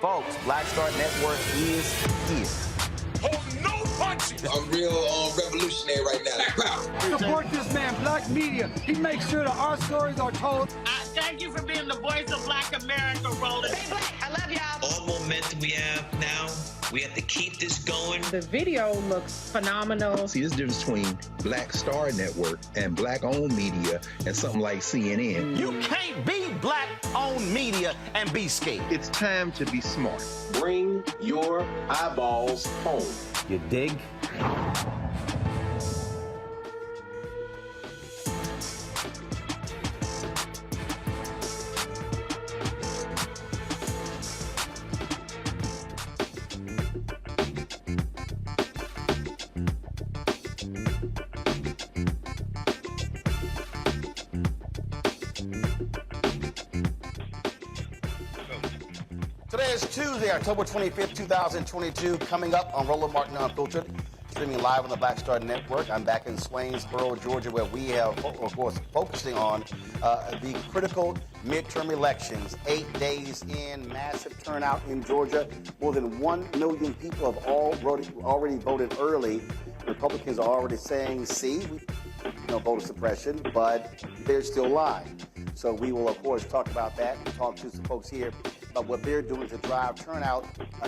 Folks, Black Star Network is here. Hold no punches! I'm real revolutionary right now. Black power. Support this man, Black media. He makes sure that our stories are told. Thank you for being the voice of Black America, Roland. Stay black. I love y'all. All momentum we have now, we have to keep this going. The video looks phenomenal. See, this difference between Black Star Network and Black-owned media and something like CNN. You can't be Black-owned media and be scared. It's time to be smart. Bring your eyeballs home. You dig? Today is Tuesday, October 25th, 2022. Coming up on Roland Martin Unfiltered, streaming live on the Black Star Network. I'm back in Swainsboro, Georgia, where we have, of course, focusing on the critical midterm elections. 8 days in, massive turnout in Georgia. More than 1 million people have already voted early. Republicans are already saying, see, voter suppression, but they're still lying. So we will, of course, talk about that and talk to some folks here about what they're doing to drive turnout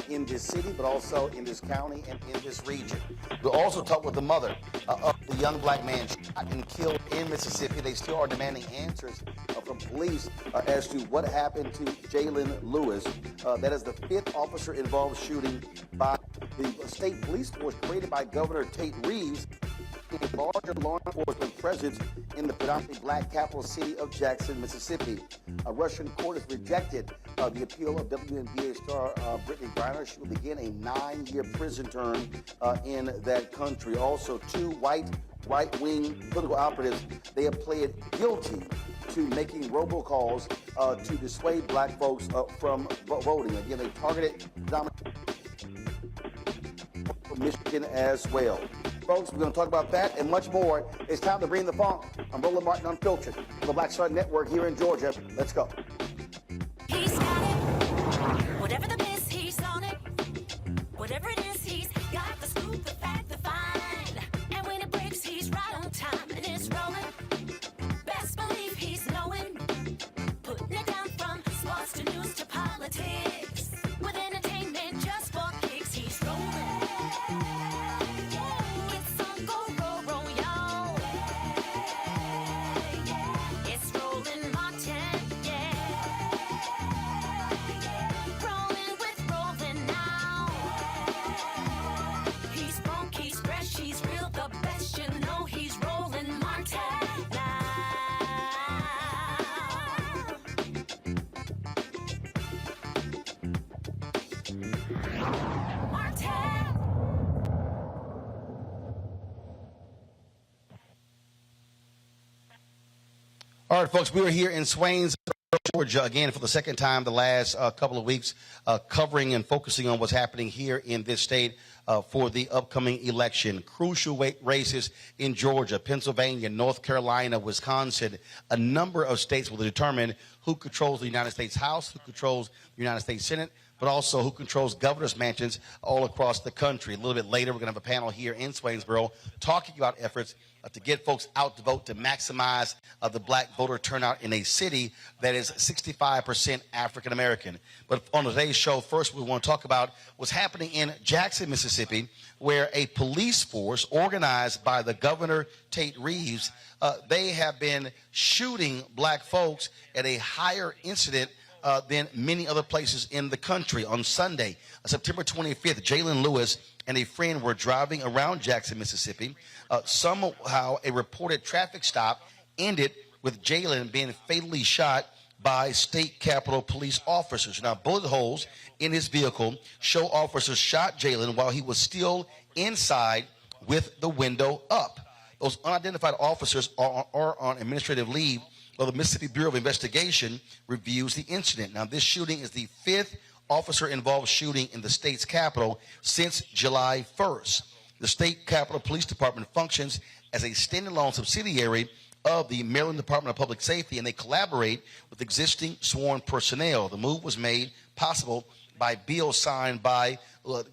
in this city, but also in this county and in this region. We'll also talk with the mother of the young black man shot and killed in Mississippi. They still are demanding answers from police as to what happened to Jaylen Lewis. That is the 5th officer-involved shooting by the state police force created by Governor Tate Reeves, a larger law enforcement presence in the predominantly black capital city of Jackson, Mississippi. A Russian court has rejected the appeal of WNBA star Brittney Griner. She will begin a 9-year prison term in that country. Also, 2 right-wing political operatives, they have pled guilty to making robocalls to dissuade black folks from voting. Again, they targeted Michigan as well. Folks, we're going to talk about that and much more. It's time to bring the funk. I'm Roland Martin Unfiltered on the Black Star Network here in Georgia. Let's go. He's got it. Whatever the miss, he's on it. Whatever it is, he's got the scoop, the fact, the find. And when it breaks, he's right on time and it's rolling. Best believe he's knowing. Putting it down from sports to news to politics. With entertainment just for kicks, he's rolling. All right, folks, we are here in Swainsboro, Georgia, again for the second time the last couple of weeks, covering and focusing on what's happening here in this state for the upcoming election. Crucial races in Georgia, Pennsylvania, North Carolina, Wisconsin. A number of states will determine who controls the United States House, who controls the United States Senate, but also who controls governor's mansions all across the country. A little bit later, we're going to have a panel here in Swainsboro talking about efforts to get folks out to vote to maximize the black voter turnout in a city that is 65% African American. But on today's show, first we want to talk about what's happening in Jackson, Mississippi, where a police force organized by the governor, Tate Reeves, they have been shooting black folks at a higher incident than many other places in the country. On Sunday, September 25th, Jaylen Lewis and a friend were driving around Jackson, Mississippi. Somehow a reported traffic stop ended with Jaylen being fatally shot by state capitol police officers. Now, bullet holes in his vehicle show officers shot Jaylen while he was still inside with the window up. Those unidentified officers are on administrative leave while the Mississippi Bureau of Investigation reviews the incident. Now, this shooting is the fifth officer-involved shooting in the state's capital since July 1st. The state Capitol Police Department functions as a standalone subsidiary of the Maryland Department of Public Safety, and they collaborate with existing sworn personnel. The move was made possible by bill signed by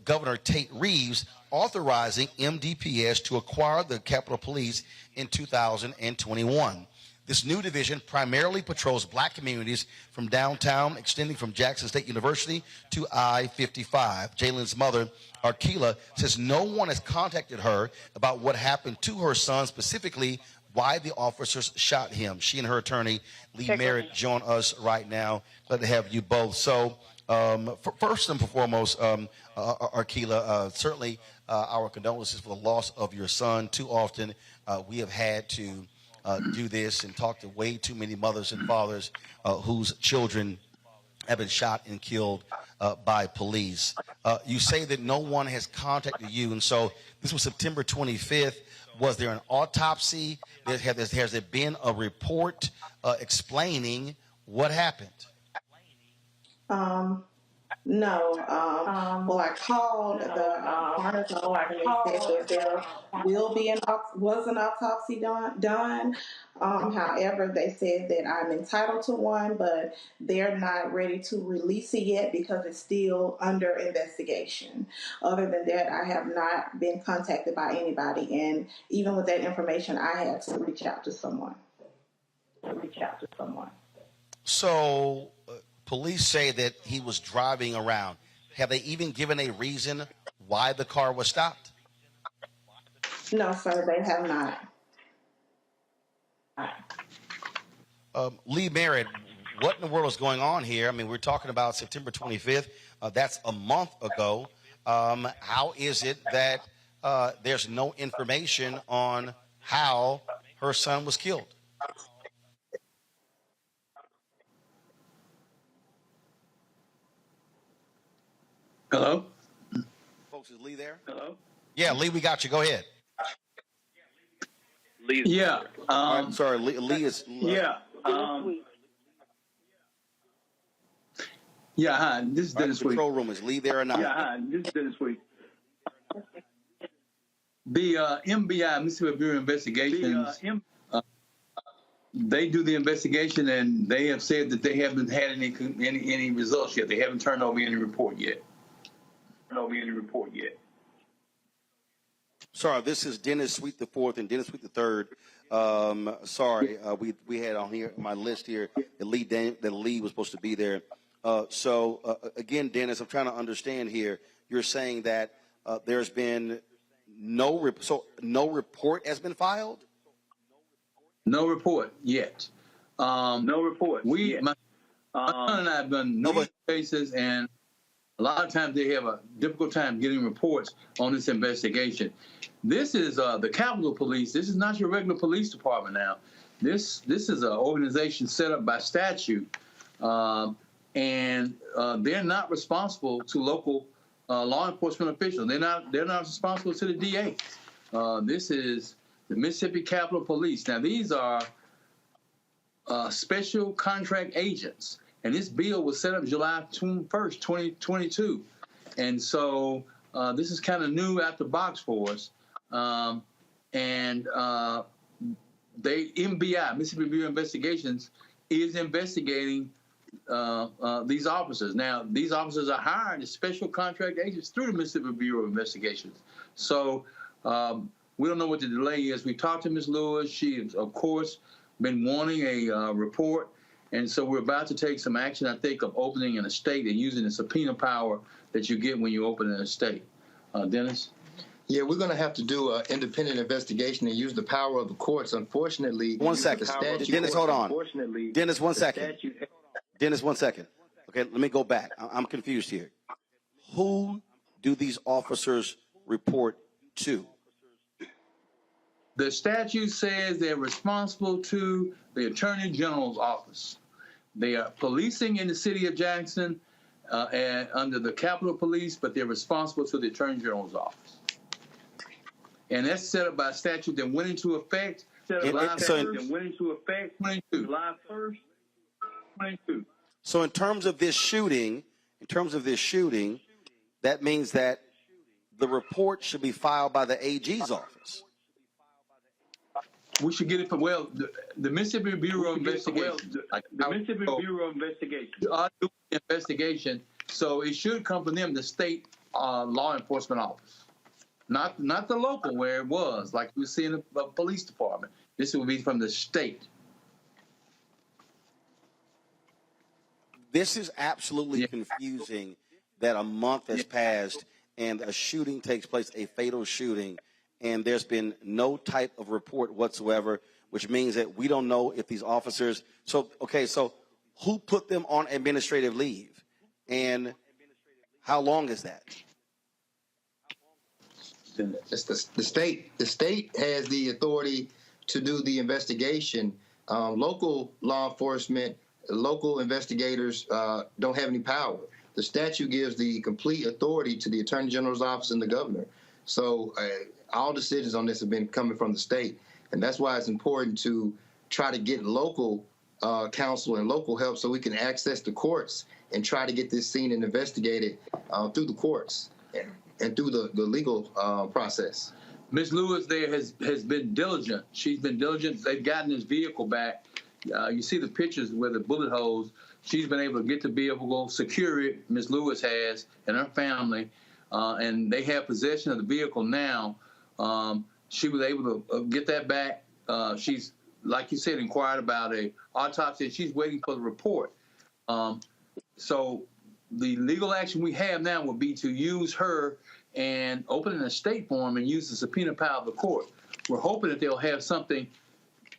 Governor Tate Reeves authorizing MDPS to acquire the Capitol Police in 2021. This new division primarily patrols black communities from downtown, extending from Jackson State University to I-55. Jaylen's mother, Arkila, says no one has contacted her about what happened to her son, specifically why the officers shot him. She and her attorney, Lee Merritt, join us right now. Glad to have you both. So first and foremost, Arkila, certainly our condolences for the loss of your son. Too often we have had to do this and talk to way too many mothers and fathers whose children have been shot and killed by police. You say that no one has contacted you, and so this was September 25th. Was there an autopsy? Has there been a report explaining what happened? No. Well, I called the coroner's office and they said that there will be an autopsy done. However, they said that I'm entitled to one, but they're not ready to release it yet because it's still under investigation. Other than that, I have not been contacted by anybody, and even with that information, I had to reach out to someone. So police say that he was driving around. Have they even given a reason why the car was stopped? No, sir, they have not. Lee Merritt, what in the world is going on here? I mean, we're talking about September 25th. That's a month ago. How is it that there's no information on how her son was killed? Hello? Folks, is Lee there? Hello? Yeah, Lee, we got you. Go ahead. Lee is there. I'm sorry, Lee is... Hi, this is Dennis Week. Control room, is Lee there or not? Hi, this is Dennis Week. The MBI, Mississippi Bureau of Investigations, they do the investigation, and they have said that they haven't had any results yet. They haven't turned over any report yet. Sorry, this is Dennis Sweet IV and Dennis Sweet III. Sorry, we had on here my list here that Lee was supposed to be there. Again, Dennis, I'm trying to understand here. You're saying that there's been no report has been filed? No report yet. No report. My son and I have done numerous cases, and a lot of times they have a difficult time getting reports on this investigation. This is the Capitol Police. This is not your regular police department now. This is an organization set up by statute, and they're not responsible to local law enforcement officials. They're not responsible to the DA. This is the Mississippi Capitol Police. Now, these are special contract agents. And this bill was set up July 1st, 2022. And so this is kind of new out the box for us. MBI, Mississippi Bureau of Investigations, is investigating these officers. Now, these officers are hired as special contract agents through the Mississippi Bureau of Investigations. So we don't know what the delay is. We talked to Ms. Lewis. She has, of course, been wanting a report. And so we're about to take some action, I think, of opening an estate and using the subpoena power that you get when you open an estate. Dennis? Yeah, we're going to have to do an independent investigation and use the power of the courts. Unfortunately, 1 second. Dennis, hold on. Dennis, 1 second. Dennis, 1 second. Okay, let me go back. I'm confused here. Who do these officers report to? The statute says they're responsible to the Attorney General's office. They are policing in the city of Jackson and under the Capitol Police, but they're responsible to the Attorney General's office. And that's set up by a statute that went into effect July 1st, 22. So in terms of this shooting, that means that the report should be filed by the AG's office. We should get it from, the Mississippi Bureau of Investigation. The Mississippi Bureau of Investigation are doing the investigation, so it should come from them, the state law enforcement office. Not the local where it was, like we see in the police department. This will be from the state. This is absolutely confusing that a month has passed and a shooting takes place, a fatal shooting, and there's been no type of report whatsoever, which means that we don't know if these officers. So who put them on administrative leave, and how long is that? It's the state. The state has the authority to do the investigation. Local law enforcement, local investigators don't have any power. The statute gives the complete authority to the Attorney General's office and the governor. So all decisions on this have been coming from the state. And that's why it's important to try to get local counsel and local help so we can access the courts and try to get this seen and investigated through the courts and through the legal process. Ms. Lewis there has been diligent. She's been diligent. They've gotten this vehicle back. You see the pictures where the bullet holes. She's been able to get the vehicle, secure it. Ms. Lewis has, and her family, and they have possession of the vehicle now. She was able to get that back. She's, like you said, inquired about a autopsy, and she's waiting for the report. So the legal action we have now would be to use her and open an estate form and use the subpoena power of the court. We're hoping that they'll have something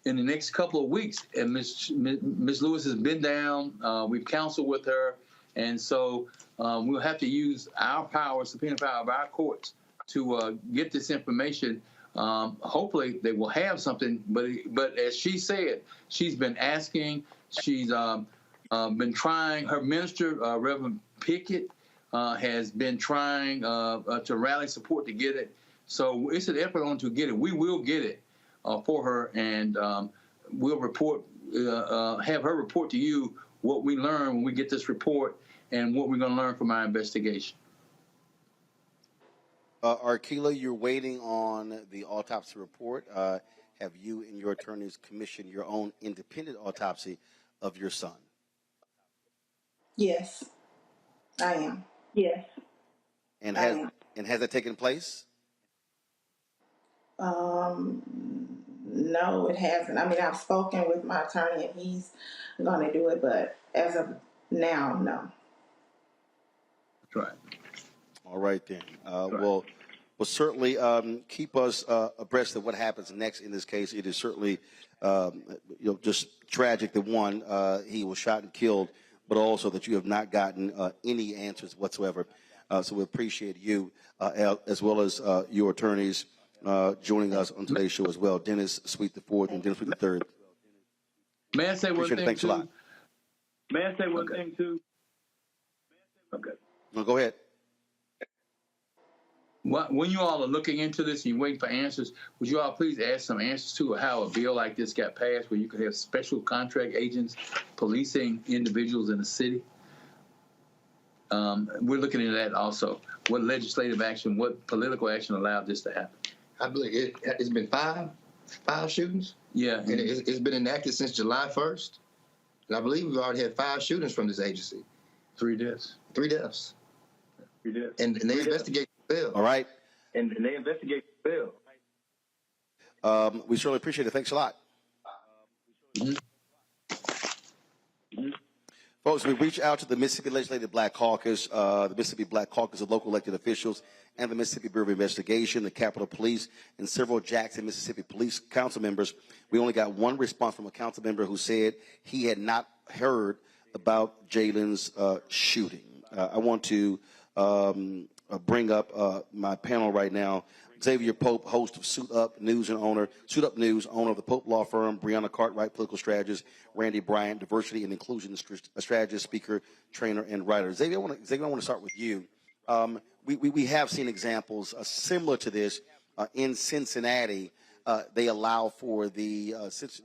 in the next couple of weeks. And Ms. Lewis has been down. We've counseled with her. And so we'll have to use our power, subpoena power of our courts to get this information. Hopefully they will have something. But as she said, she's been asking. She's been trying. Her minister, Reverend Pickett, has been trying to rally support to get it. So it's an effort on to get it. We will get it for her, and we'll report, have her report to you what we learn when we get this report and what we're going to learn from our investigation. Arkila, you're waiting on the autopsy report. Have you and your attorneys commissioned your own independent autopsy of your son? Yes, I am. Yes. And has that taken place? No, it hasn't. I mean, I've spoken with my attorney and he's going to do it, but as of now, no. That's right. All right then. We'll certainly keep us abreast of what happens next in this case. It is certainly just tragic that one, he was shot and killed, but also that you have not gotten any answers whatsoever. So we appreciate you as well as your attorneys joining us on today's show as well. Dennis Sweet IV and Dennis Sweet III. May I say one thing Thanks too? a lot. May I say one thing too? Okay. No, go ahead. When you all are looking into this and you're waiting for answers, would you all please add some answers to how a bill like this got passed where you could have special contract agents policing individuals in the city? We're looking into that also. What legislative action, what political action allowed this to happen? I believe it's been five shootings. Yeah. And it's been enacted since July 1st. And I believe we've already had 5 shootings from this agency. 3 deaths. 3 deaths. 3 deaths. And they investigate the bill. All right. And they investigate the bill. We certainly appreciate it. Thanks a lot. Folks, we reach out to the Mississippi Legislative Black Caucus, the Mississippi Black Caucus of local elected officials, and the Mississippi Bureau of Investigation, the Capitol Police, and several Jackson, Mississippi Police Council members. We only got one response from a council member who said he had not heard about Jaylen's shooting. I want to bring up my panel right now. Xavier Pope, host of Suit Up News, owner of the Pope Law Firm. Brianna Cartwright, political strategist. Randy Bryant, diversity and inclusion strategist, speaker, trainer, and writer. Xavier, I want to start with you. We have seen examples similar to this in Cincinnati. They allow for the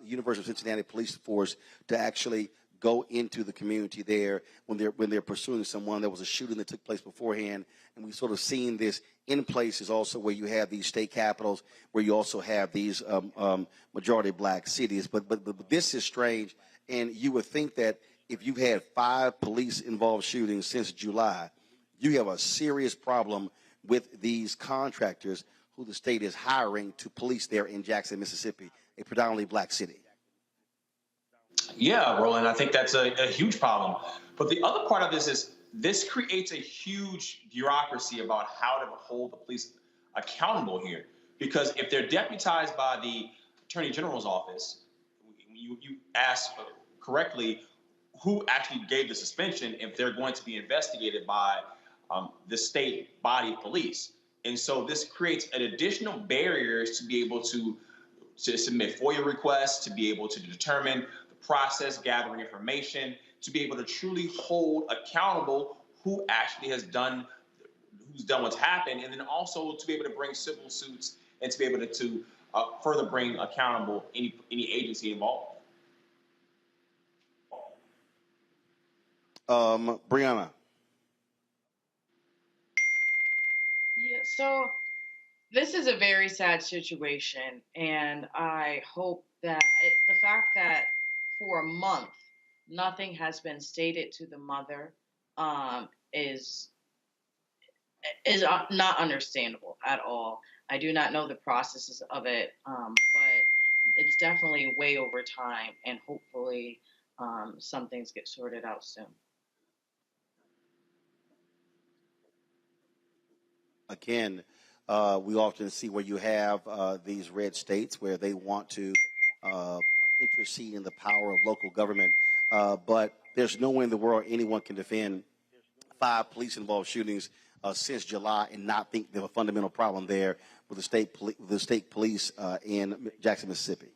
University of Cincinnati Police Force to actually go into the community there when they're pursuing someone. There was a shooting that took place beforehand, and we've sort of seen this in places also where you have these state capitals, where you also have these majority black cities. But this is strange, and you would think that if you've had 5 police-involved shootings since July, you have a serious problem with these contractors who the state is hiring to police there in Jackson, Mississippi, a predominantly black city. Yeah, Roland, I think that's a huge problem. But the other part of this is this creates a huge bureaucracy about how to hold the police accountable here. Because if they're deputized by the Attorney General's office, you ask correctly who actually gave the suspension if they're going to be investigated by the state body of police. And so this creates an additional barriers to be able to submit FOIA requests, to be able to determine the process, gathering information, to be able to truly hold accountable who actually has done, who's done what's happened, and then also to be able to bring civil suits and to be able to further bring accountable any agency involved. Brianna. Yeah, so this is a very sad situation, and I hope that the fact that for a month nothing has been stated to the mother is not understandable at all. I do not know the processes of it, but it's definitely way over time, and hopefully some things get sorted out soon. Again, we often see where you have these red states where they want to intercede in the power of local government, but there's no way in the world anyone can defend 5 police-involved shootings since July and not think there's a fundamental problem there with the state police in Jackson, Mississippi.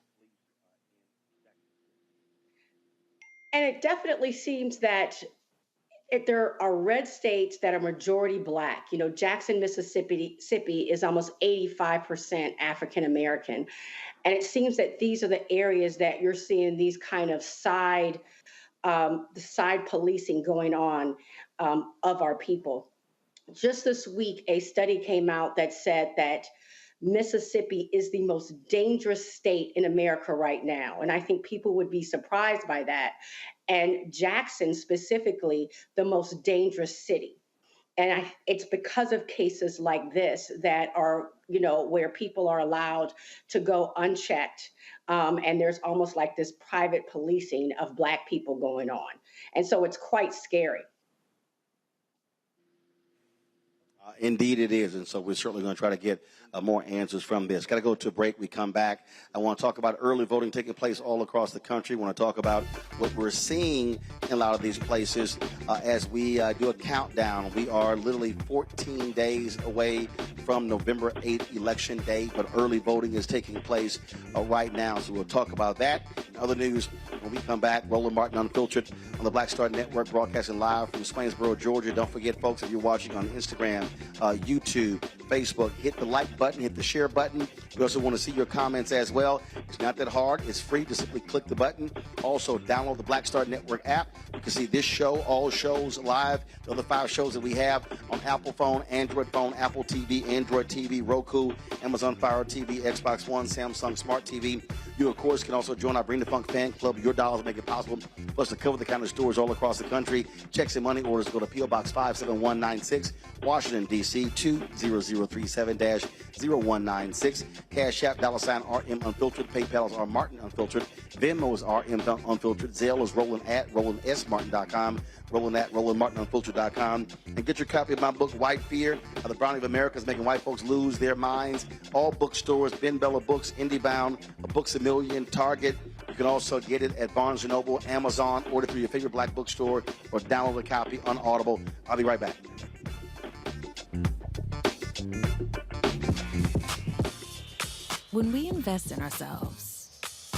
And it definitely seems that there are red states that are majority black. You know, Jackson, Mississippi is almost 85% African American. And it seems that these are the areas that you're seeing these kind of side policing going on of our people. Just this week, a study came out that said that Mississippi is the most dangerous state in America right now. And I think people would be surprised by that. And Jackson specifically, the most dangerous city. And it's because of cases like this that are, you know, where people are allowed to go unchecked. And there's almost like this private policing of Black people going on. And so it's quite scary. Indeed it is, and so we're certainly going to try to get more answers from this. Got to go to a break. We come back. I want to talk about early voting taking place all across the country. I want to talk about what we're seeing in a lot of these places as we do a countdown. We are literally 14 days away from November 8th, Election Day, but early voting is taking place right now. So we'll talk about that and other news when we come back. Roland Martin Unfiltered on the Black Star Network, broadcasting live from Swainsboro, Georgia. Don't forget, folks, if you're watching on Instagram, YouTube, Facebook, hit the like button, hit the share button. We also want to see your comments as well. It's not that hard. It's free. Just simply click the button. Also, download the Black Star Network app. You can see this show, all shows live, the other 5 shows that we have on Apple phone, Android phone, Apple TV, Android TV, Roku, Amazon Fire TV, Xbox One, Samsung Smart TV. You, of course, can also join our Bring the Funk fan club. Your dollars make it possible. Plus, to cover the kind of stores all across the country. Checks and money orders go to P.O. Box 57196, Washington, D.C. 20037-0196. Cash App, $RM Unfiltered. PayPal is R Martin Unfiltered. Venmo is RM Unfiltered. Zelle is Roland at RolandSMartin.com. Roland at RolandMartinUnfiltered.com. And get your copy of my book, White Fear, How the Browning of America is Making White Folks Lose Their Minds. All bookstores, Ben Bella Books, IndieBound, Books A Million, Target. You can also get it at Barnes & Noble, Amazon, order through your favorite black bookstore, or download a copy on Audible. I'll be right back. When we invest in ourselves,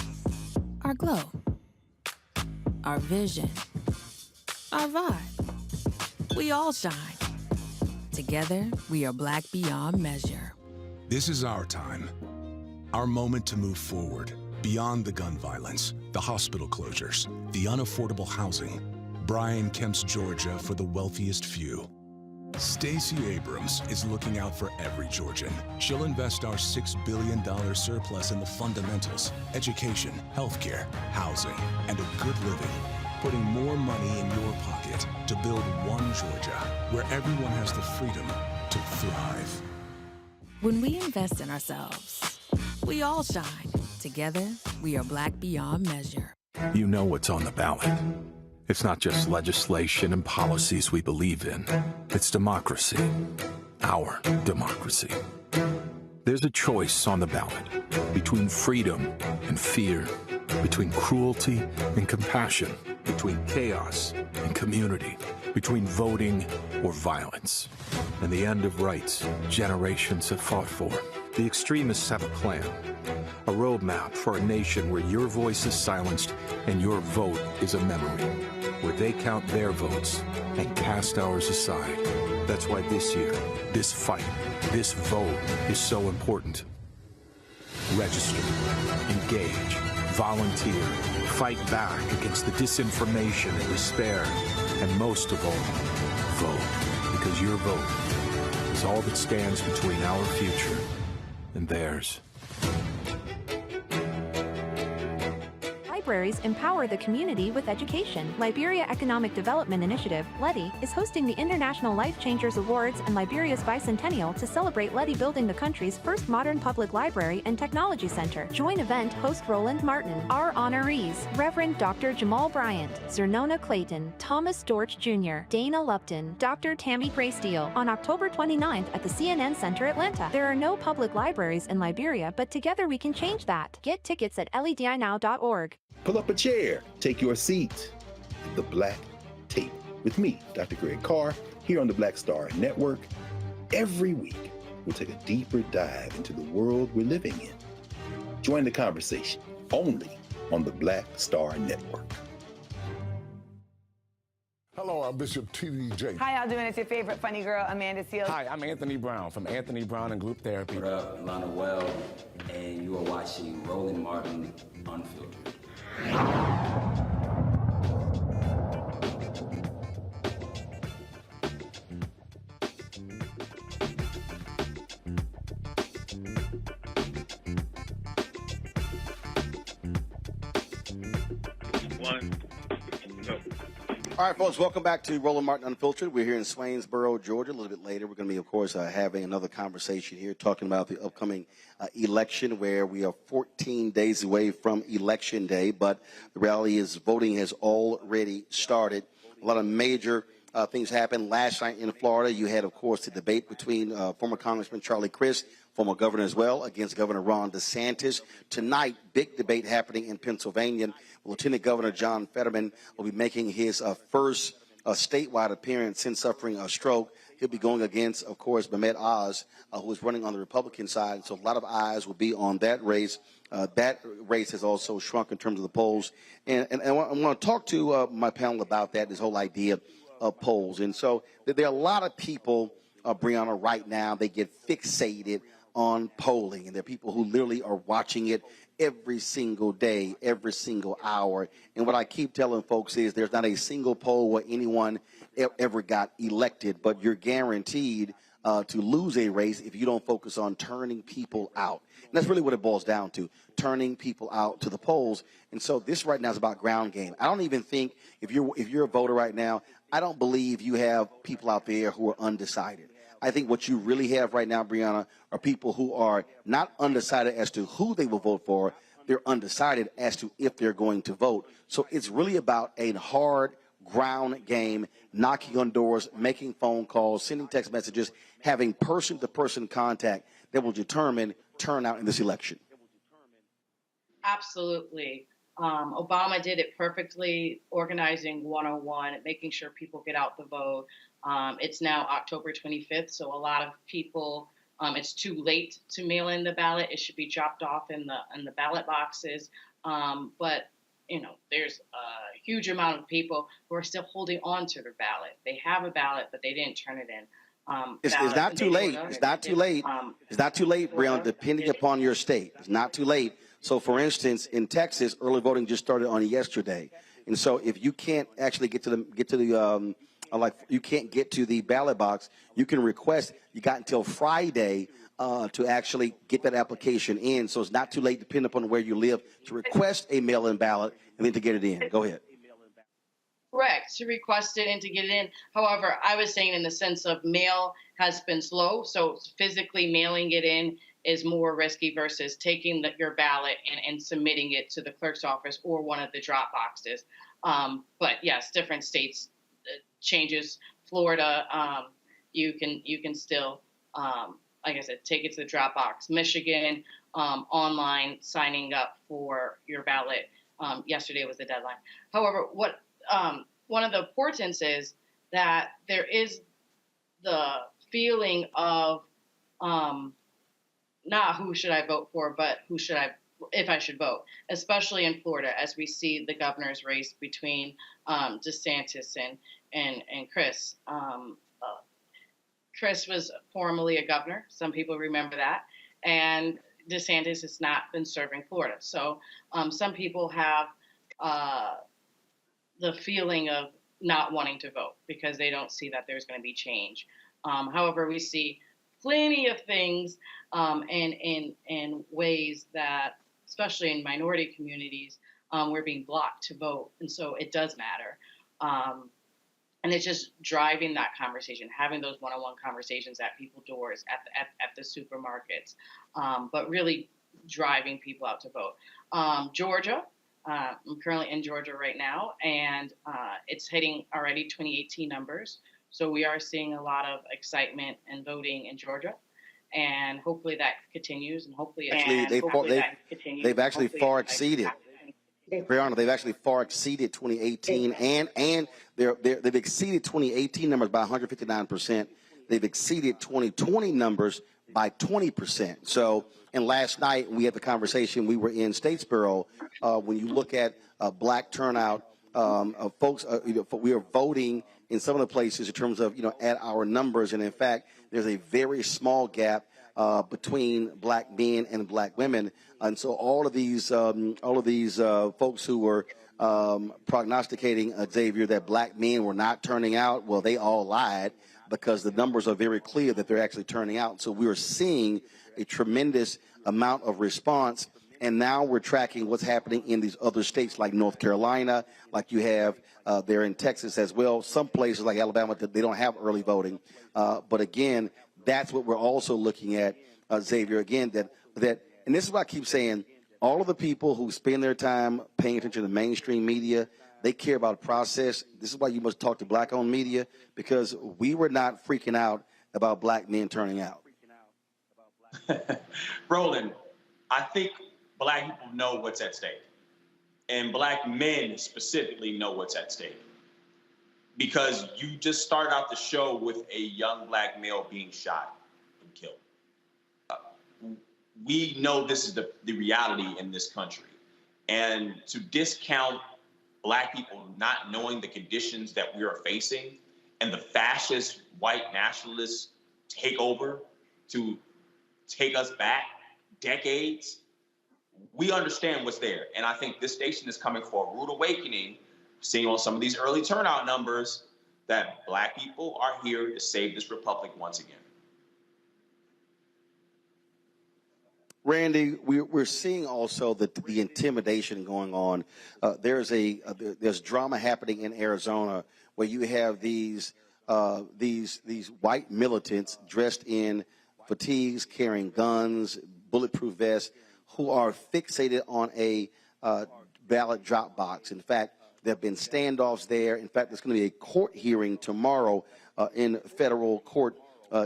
our glow, our vision, our vibe, we all shine. Together, we are black beyond measure. This is our time. Our moment to move forward, beyond the gun violence, the hospital closures, the unaffordable housing. Bryan Kemp's Georgia for the wealthiest few. Stacey Abrams is looking out for every Georgian. She'll invest our $6 billion surplus in the fundamentals, education, healthcare, housing, and a good living, putting more money in your pocket to build one Georgia where everyone has the freedom to thrive. When we invest in ourselves, we all shine. Together, we are black beyond measure. You know what's on the ballot. It's not just legislation and policies we believe in. It's democracy. Our democracy. There's a choice on the ballot between freedom and fear, between cruelty and compassion, between chaos and community, between voting or violence, and the end of rights generations have fought for. The extremists have a plan, a roadmap for a nation where your voice is silenced and your vote is a memory, where they count their votes and cast ours aside. That's why this year, this fight, this vote is so important. Register, engage, volunteer, fight back against the disinformation and despair, and most of all, vote, because your vote is all that stands between our future and theirs. Libraries empower the community with education. Liberia Economic Development Initiative, LEDI, is hosting the International Life Changers Awards and Liberia's bicentennial to celebrate LEDI building the country's first modern public library and technology center. Join event host Roland Martin. Our honorees, Reverend Dr. Jamal Bryant, Zernona Clayton, Thomas Dorch Jr., Dana Lupton, Dr. Tammy Graysteele, on October 29th at the CNN Center, Atlanta. There are no public libraries in Liberia, but together we can change that. Get tickets at ledinow.org. Pull up a chair, take your seat. The Black Tape with me, Dr. Greg Carr, here on the Black Star Network. Every week, we'll take a deeper dive into the world we're living in. Join the conversation only on the Black Star Network. Hello, I'm Bishop T.D. Jakes. How y'all doing? It's your favorite funny girl, Amanda Seals. Hi, I'm Anthony Brown from Anthony Brown and Group Therapy. What up, Lana Well, and you are watching Roland Martin Unfiltered. All right, folks, welcome back to Roland Martin Unfiltered. We're here in Swainsboro, Georgia. A little bit later, we're going to be, of course, having another conversation here talking about the upcoming election, where we are 14 days away from Election Day. But the reality is voting has already started. A lot of major things happened last night in Florida. You had, of course, the debate between former Congressman Charlie Crist, former governor as well, against Governor Ron DeSantis. Tonight, big debate happening in Pennsylvania. Lieutenant Governor John Fetterman will be making his first statewide appearance since suffering a stroke. He'll be going against, of course, Mehmet Oz, who is running on the Republican side. So a lot of eyes will be on that race. That race has also shrunk in terms of the polls. And I want to talk to my panel about that, this whole idea of polls. And so there are a lot of people, Brianna, right now, they get fixated on polling. And there are people who literally are watching it every single day, every single hour. And what I keep telling folks is there's not a single poll where anyone ever got elected, but you're guaranteed to lose a race if you don't focus on turning people out. And that's really what it boils down to, turning people out to the polls. And so this right now is about ground game. I don't even think if you're a voter right now, I don't believe you have people out there who are undecided. I think what you really have right now, Brianna, are people who are not undecided as to who they will vote for. They're undecided as to if they're going to vote. So it's really about a hard ground game, knocking on doors, making phone calls, sending text messages, having person-to-person contact that will determine turnout in this election. Absolutely. Obama did it perfectly, organizing 101, making sure people get out the vote. It's now October 25th, so a lot of people, it's too late to mail in the ballot. It should be dropped off in the ballot boxes. But you know, there's a huge amount of people who are still holding on to their ballot. They have a ballot, but they didn't turn it in. It's not too late. It's not too late. It's not too late, Brianna, depending upon your state. It's not too late. So, for instance, in Texas, early voting just started on yesterday. And so if you can't actually get to the you can't get to the ballot box, you can request. You got until Friday to actually get that application in. So it's not too late, depending upon where you live, to request a mail-in ballot and then to get it in. Go ahead. Correct, to request it and to get it in. However, I was saying in the sense of mail has been slow, so physically mailing it in is more risky versus taking your ballot and submitting it to the clerk's office or one of the drop boxes. But yes, different states changes. Florida, you can still, like I said, take it to the drop box. Michigan, online signing up for your ballot. Yesterday was the deadline. However, one of the importance is that there is the feeling of not who should I vote for, but if I should vote, especially in Florida, as we see the governor's race between DeSantis and Chris. Chris was formerly a governor. Some people remember that. And DeSantis has not been serving Florida. So some people have the feeling of not wanting to vote because they don't see that there's going to be change. However, we see plenty of things in ways that, especially in minority communities, we're being blocked to vote. And so it does matter. And it's just driving that conversation, having those one-on-one conversations at people's doors, at the supermarkets, but really driving people out to vote. Georgia, I'm currently in Georgia right now, and it's hitting already 2018 numbers. So we are seeing a lot of excitement and voting in Georgia, and hopefully that continues, and hopefully they've actually far exceeded. Brianna, they've actually far exceeded 2018, and they've exceeded 2018 numbers by 159%. They've exceeded 2020 numbers by 20%. So, and last night we had the conversation. We were in Statesboro. When you look at black turnout, folks, we are voting in some of the places in terms of at our numbers, and in fact, there's a very small gap between black men and black women, and so all of these folks who were prognosticating, Xavier, that black men were not turning out, well, they all lied, because the numbers are very clear that they're actually turning out. So we are seeing a tremendous amount of response, and now we're tracking what's happening in these other states like North Carolina, like you have there in Texas as well. Some places like Alabama, they don't have early voting, but again, that's what we're also looking at, Xavier. Again, that, and this is what I keep saying. All of the people who spend their time paying attention to mainstream media, they care about process. This is why you must talk to black-owned media, because we were not freaking out about black men turning out. Roland, I think black people know what's at stake, and black men specifically know what's at stake. because you just started out the show with a young black male being shot and killed. We know this is the reality in this country. And to discount black people not knowing the conditions that we are facing and the fascist white nationalists take over to take us back decades, we understand what's there. And I think this station is coming for a rude awakening, seeing on some of these early turnout numbers that black people are here to save this republic once again. Randy, we're seeing also the intimidation going on. There's drama happening in Arizona where you have these white militants dressed in fatigues, carrying guns, bulletproof vests, who are fixated on a ballot drop box. In fact, there have been standoffs there. In fact, there's going to be a court hearing tomorrow in federal court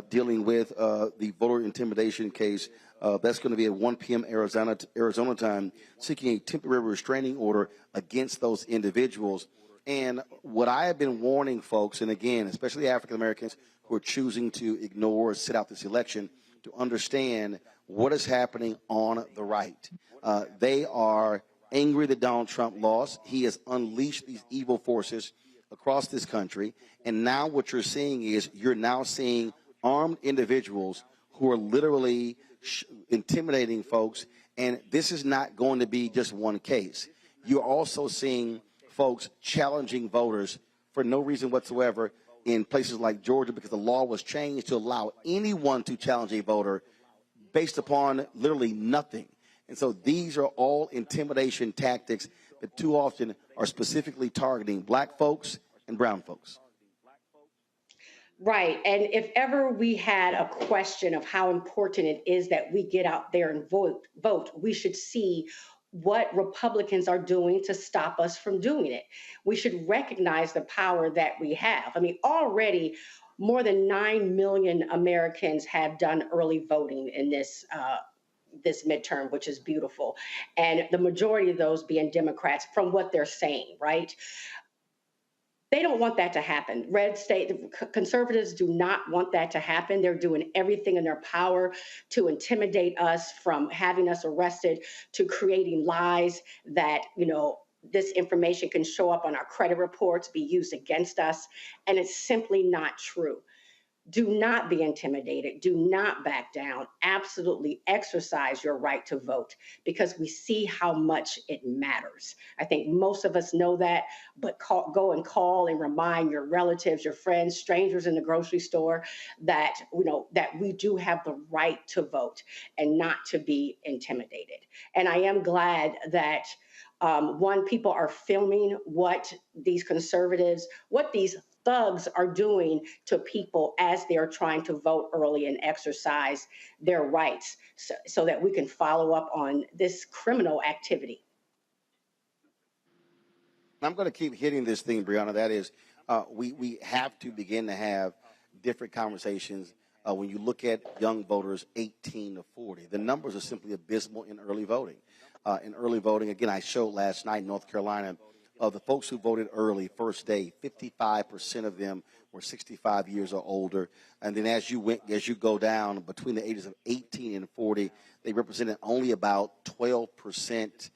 dealing with the voter intimidation case. That's going to be at 1 p.m. Arizona time, seeking a temporary restraining order against those individuals. And what I have been warning folks, and again, especially African Americans who are choosing to ignore or sit out this election, to understand what is happening on the right. They are angry that Donald Trump lost. He has unleashed these evil forces across this country. And now what you're seeing is you're now seeing armed individuals who are literally intimidating folks. And this is not going to be just one case. You're also seeing folks challenging voters for no reason whatsoever in places like Georgia, because the law was changed to allow anyone to challenge a voter based upon literally nothing. And so these are all intimidation tactics that too often are specifically targeting black folks and brown folks. Right. And if ever we had a question of how important it is that we get out there and vote, we should see what Republicans are doing to stop us from doing it. We should recognize the power that we have. I mean, already more than 9 million Americans have done early voting in this midterm, which is beautiful. And the majority of those being Democrats from what they're saying, right? They don't want that to happen. Red state conservatives do not want that to happen. They're doing everything in their power to intimidate us, from having us arrested to creating lies that, this information can show up on our credit reports, be used against us. And it's simply not true. Do not be intimidated. Do not back down. Absolutely exercise your right to vote, because we see how much it matters. I think most of us know that, but go and call and remind your relatives, your friends, strangers in the grocery store that, that we do have the right to vote and not to be intimidated. And I am glad that people are filming what these conservatives, what these thugs are doing to people as they're trying to vote early and exercise their rights, so that we can follow up on this criminal activity. I'm going to keep hitting this thing, Brianna. That is, we have to begin to have different conversations. When you look at young voters 18 to 40, the numbers are simply abysmal in early voting. Again, I showed last night in North Carolina, of the folks who voted early first day, 55% of them were 65 years or older. And then as you go down between the ages of 18 and 40, they represented only about 12%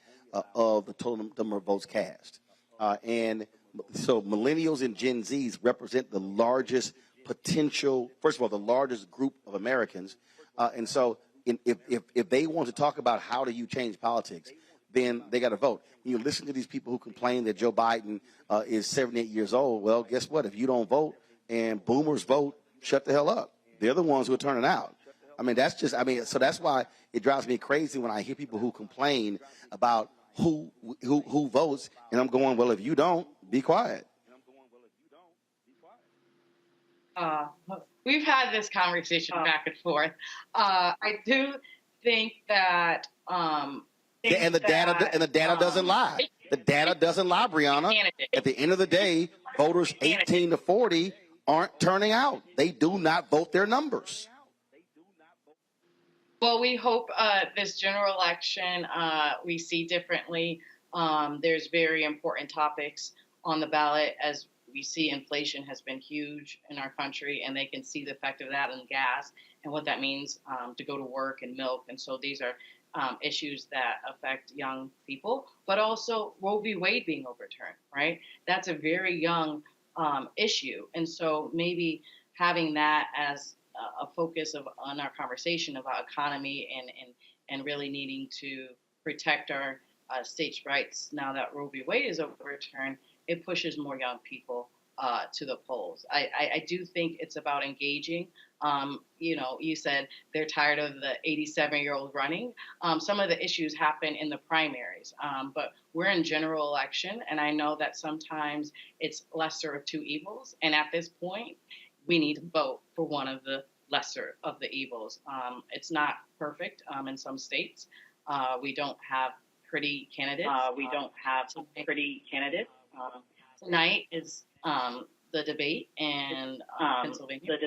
of the total number of votes cast. And so millennials and Gen Zs represent the largest potential, first of all, the largest group of Americans. And so if they want to talk about how do you change politics, then they got to vote. You listen to these people who complain that Joe Biden is 78 years old. Well, guess what? If you don't vote and boomers vote, shut the hell up. They're the ones who are turning out. So that's why it drives me crazy when I hear people who complain about who votes, and I'm going, well, if you don't, be quiet. We've had this conversation back and forth. I do think that and the data doesn't lie. The data doesn't lie, Brianna. At the end of the day, voters 18 to 40 aren't turning out. They do not vote their numbers. Well, we hope this general election we see differently. There's very important topics on the ballot, as We see inflation has been huge in our country, and they can see the effect of that on gas and what that means to go to work and milk. And so these are issues that affect young people, but also Roe v. Wade being overturned, right? That's a very young issue. And so maybe having that as a focus on our conversation about economy and really needing to protect our states' rights now that Roe v. Wade is overturned, it pushes more young people to the polls. I do think it's about engaging. You said they're tired of the 87-year-old running. Some of the issues happen in the primaries, but we're in general election, and I know that sometimes it's lesser of two evils. And at this point, we need to vote for one of the lesser of the evils. It's not perfect in some states. We don't have pretty candidates. Tonight is the debate in Pennsylvania.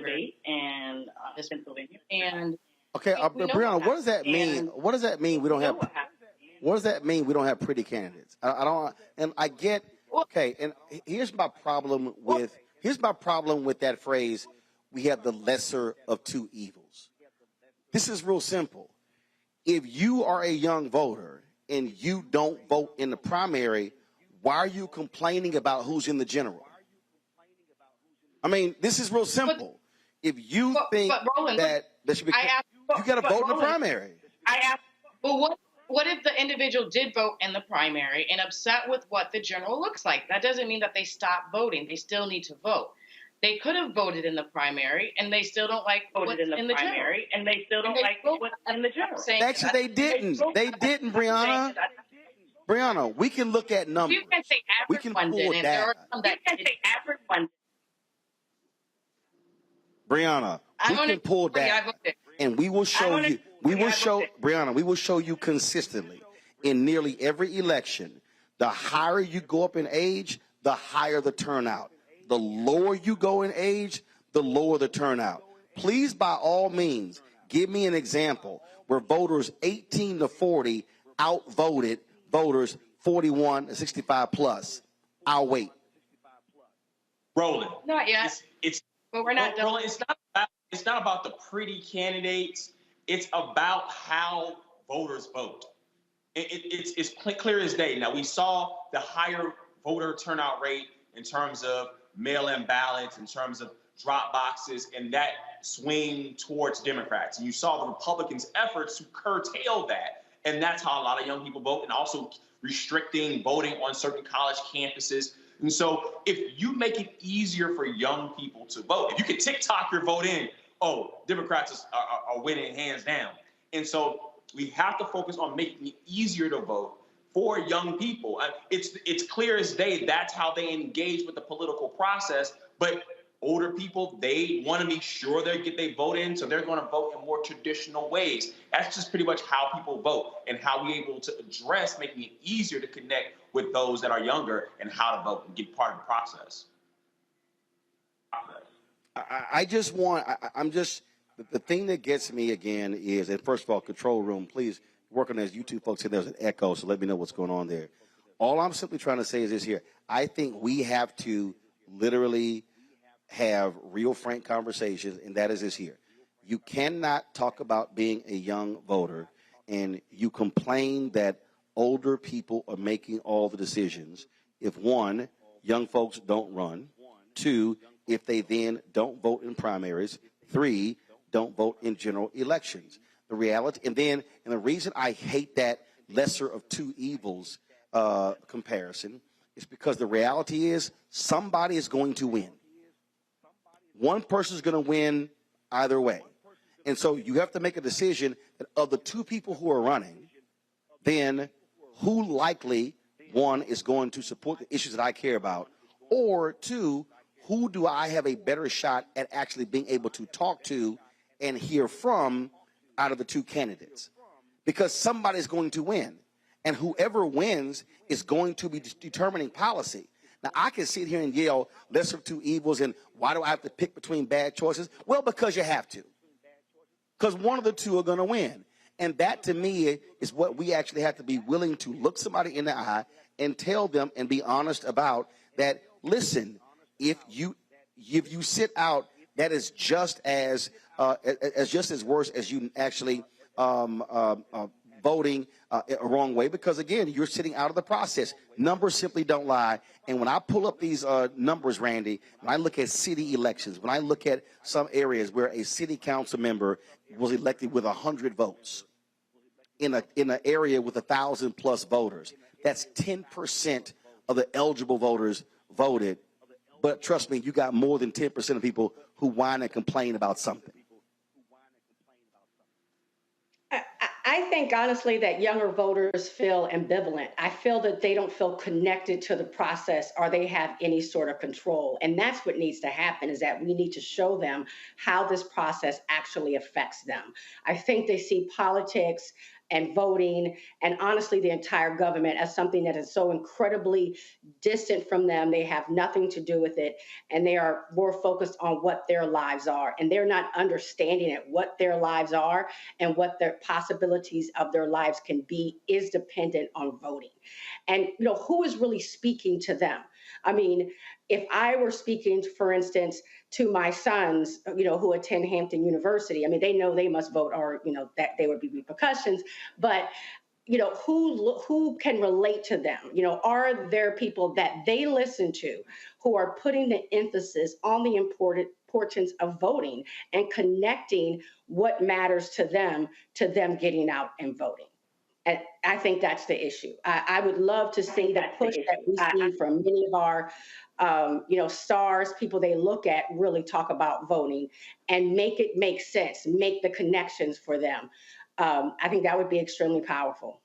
And okay, Brianna, what does that mean? What does that mean? We don't have. What does that mean? We don't have pretty candidates. I don't. And I get. Okay, and here's my problem with that phrase. We have the lesser of two evils. This is real simple. If you are a young voter and you don't vote in the primary, why are you complaining about who's in the general? I mean, this is real simple. If you think Roland, that should be, you got to vote in the primary. Well, what if the individual did vote in the primary and upset with what the general looks like? That doesn't mean that they stop voting. They still need to vote. They could have voted in the primary, and they still don't like what's in the primary, and they still don't like what's in the general. Actually, they didn't. They didn't, Brianna. Brianna, we can look at numbers. You can say everyone did, and there are some that you can say everyone. Brianna, we can pull data, and we will show you. We will show, Brianna, we will show you consistently in nearly every election. The higher you go up in age, the higher the turnout. The lower you go in age, the lower the turnout. Please, by all means, give me an example where voters 18 to 40 outvoted voters 41 to 65 plus. I'll wait. Roland. Not yet. But we're not done. Roland, it's not about the pretty candidates. It's about how voters vote. It's clear as day. Now, we saw the higher voter turnout rate in terms of mail-in ballots, in terms of drop boxes, and that swing towards Democrats. And you saw the Republicans' efforts to curtail that. And that's how a lot of young people vote, and also restricting voting on certain college campuses. And so if you make it easier for young people to vote, if you can TikTok your vote in, Democrats are winning hands down. And so we have to focus on making it easier to vote for young people. It's clear as day that's how they engage with the political process. But older people, they want to be sure they get their vote in, so they're going to vote in more traditional ways. That's just pretty much how people vote, and how we're able to address making it easier to connect with those that are younger and how to vote and get part of the process. The thing that gets me again is, and first of all, control room, please work on this. You two folks here, there's an echo, so let me know what's going on there. All I'm simply trying to say is this here. I think we have to literally have real frank conversations, and that is this here. You cannot talk about being a young voter and you complain that older people are making all the decisions if, one, young folks don't run, two, if they then don't vote in primaries, three, don't vote in general elections. The reality, and the reason I hate that lesser of two evils comparison is because the reality is somebody is going to win. One person is going to win either way. And so you have to make a decision that of the two people who are running, then who likely, one, is going to support the issues that I care about, or two, who do I have a better shot at actually being able to talk to and hear from out of the two candidates? Because somebody's going to win. And whoever wins is going to be determining policy. Now, I can sit here and yell lesser of two evils and why do I have to pick between bad choices? Well, because you have to. Because one of the two are going to win. And that, to me, is what we actually have to be willing to look somebody in the eye and tell them and be honest about that, listen, if you sit out, that is just as worse as you actually voting a wrong way, because again, you're sitting out of the process. Numbers simply don't lie. And when I pull up these numbers, Randy, when I look at city elections, when I look at some areas where a city council member was elected with 100 votes in an area with 1,000+ voters, that's 10% of the eligible voters voted. But trust me, you got more than 10% of people who whine and complain about something. I think, honestly, that younger voters feel ambivalent. I feel that they don't feel connected to the process or they have any sort of control. And that's what needs to happen, is that we need to show them how this process actually affects them. I think they see politics and voting and honestly the entire government as something that is so incredibly distant from them. They have nothing to do with it, and they are more focused on what their lives are, and they're not understanding it. What their lives are and what their possibilities of their lives can be is dependent on voting. And who is really speaking to them? I mean, if I were speaking, for instance, to my sons, who attend Hampton University, I mean, they know they must vote, or, that there would be repercussions, but, who can relate to them? Are there people that they listen to who are putting the emphasis on the importance of voting and connecting what matters to them getting out and voting? And I think that's the issue. I would love to see that push that we see from many of our, stars, people they look at really talk about voting and make it make sense, make the connections for them. I think that would be extremely powerful.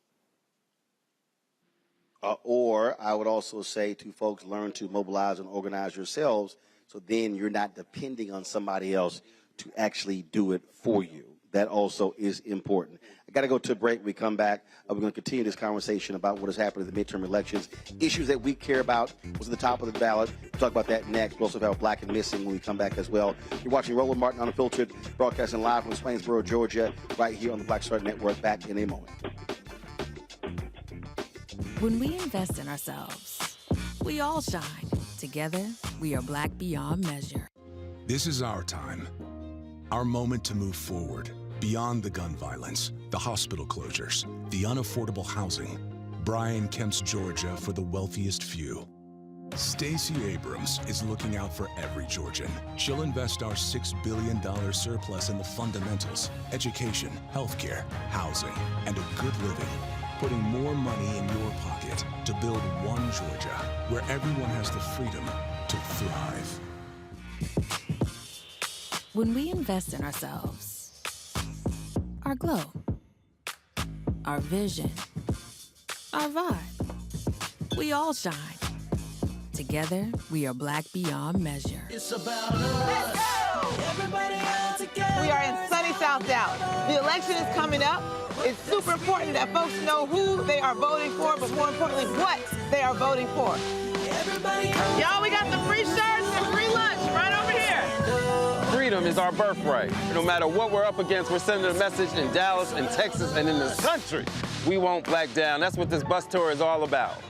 Or I would also say to folks, learn to mobilize and organize yourselves, so then you're not depending on somebody else to actually do it for you. That also is important. I got to go to a break. We come back. We're going to continue this conversation about what has happened in the midterm elections. Issues that we care about was at the top of the ballot. We'll talk about that next. We'll also have Black and Missing when we come back as well. You're watching Roland Martin Unfiltered, broadcasting live from Swainsboro, Georgia, right here on the Black Star Network. Back in a moment. When we invest in ourselves, we all shine. Together, we are Black beyond measure. This is our time. Our moment to move forward. Beyond the gun violence, the hospital closures, the unaffordable housing. Brian Kemp's Georgia for the wealthiest few. Stacey Abrams is looking out for every Georgian. She'll invest our $6 billion surplus in the fundamentals: education, healthcare, housing, and a good living. Putting more money in your pocket to build one Georgia where everyone has the freedom to thrive. When we invest in ourselves, our glow, our vision, our vibe, we all shine. Together, we are Black beyond measure. It's about us. Everybody out together. We are in sunny South Dallas. The election is coming up. It's super important that folks know who they are voting for, but more importantly, what they are voting for. Y'all, we got the free shirts and free lunch right over here. Freedom is our birthright. No matter what we're up against, we're sending a message in Dallas and Texas and in the country. We won't back down. That's what this bus tour is all about.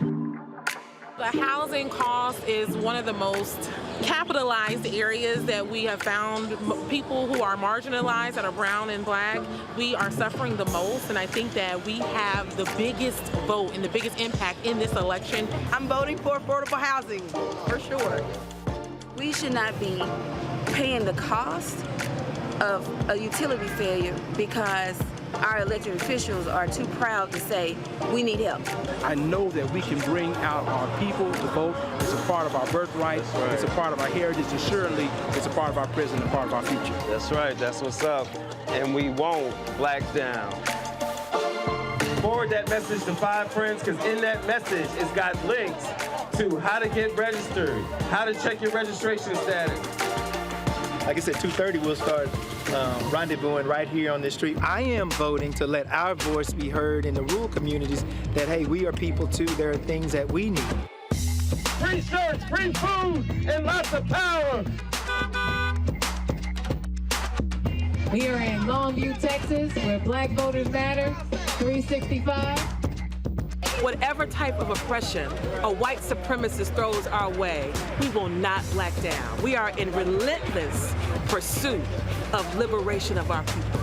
The housing cost is one of the most capitalized areas that we have found. People who are marginalized, that are brown and Black, we are suffering the most, and I think that we have the biggest vote and the biggest impact in this election. I'm voting for affordable housing, for sure. We should not be paying the cost of a utility failure because our elected officials are too proud to say, we need help. I know that we can bring out our people to vote. It's a part of our birthright. Right. It's a part of our heritage, and surely it's a part of our present and part of our future. That's right. That's what's up. And we won't black down. Forward that message to 5 friends, because in that message, it's got links to how to get registered, how to check your registration status. Like I said, 2:30 we'll start rendezvousing right here on this street. I am voting to let our voice be heard in the rural communities that, hey, we are people too. There are things that we need. Free shirts, free food, and lots of power. We are in Longview, Texas, where Black voters matter, 365. Whatever type of oppression a white supremacist throws our way, we will not back down. We are in relentless pursuit of liberation of our people.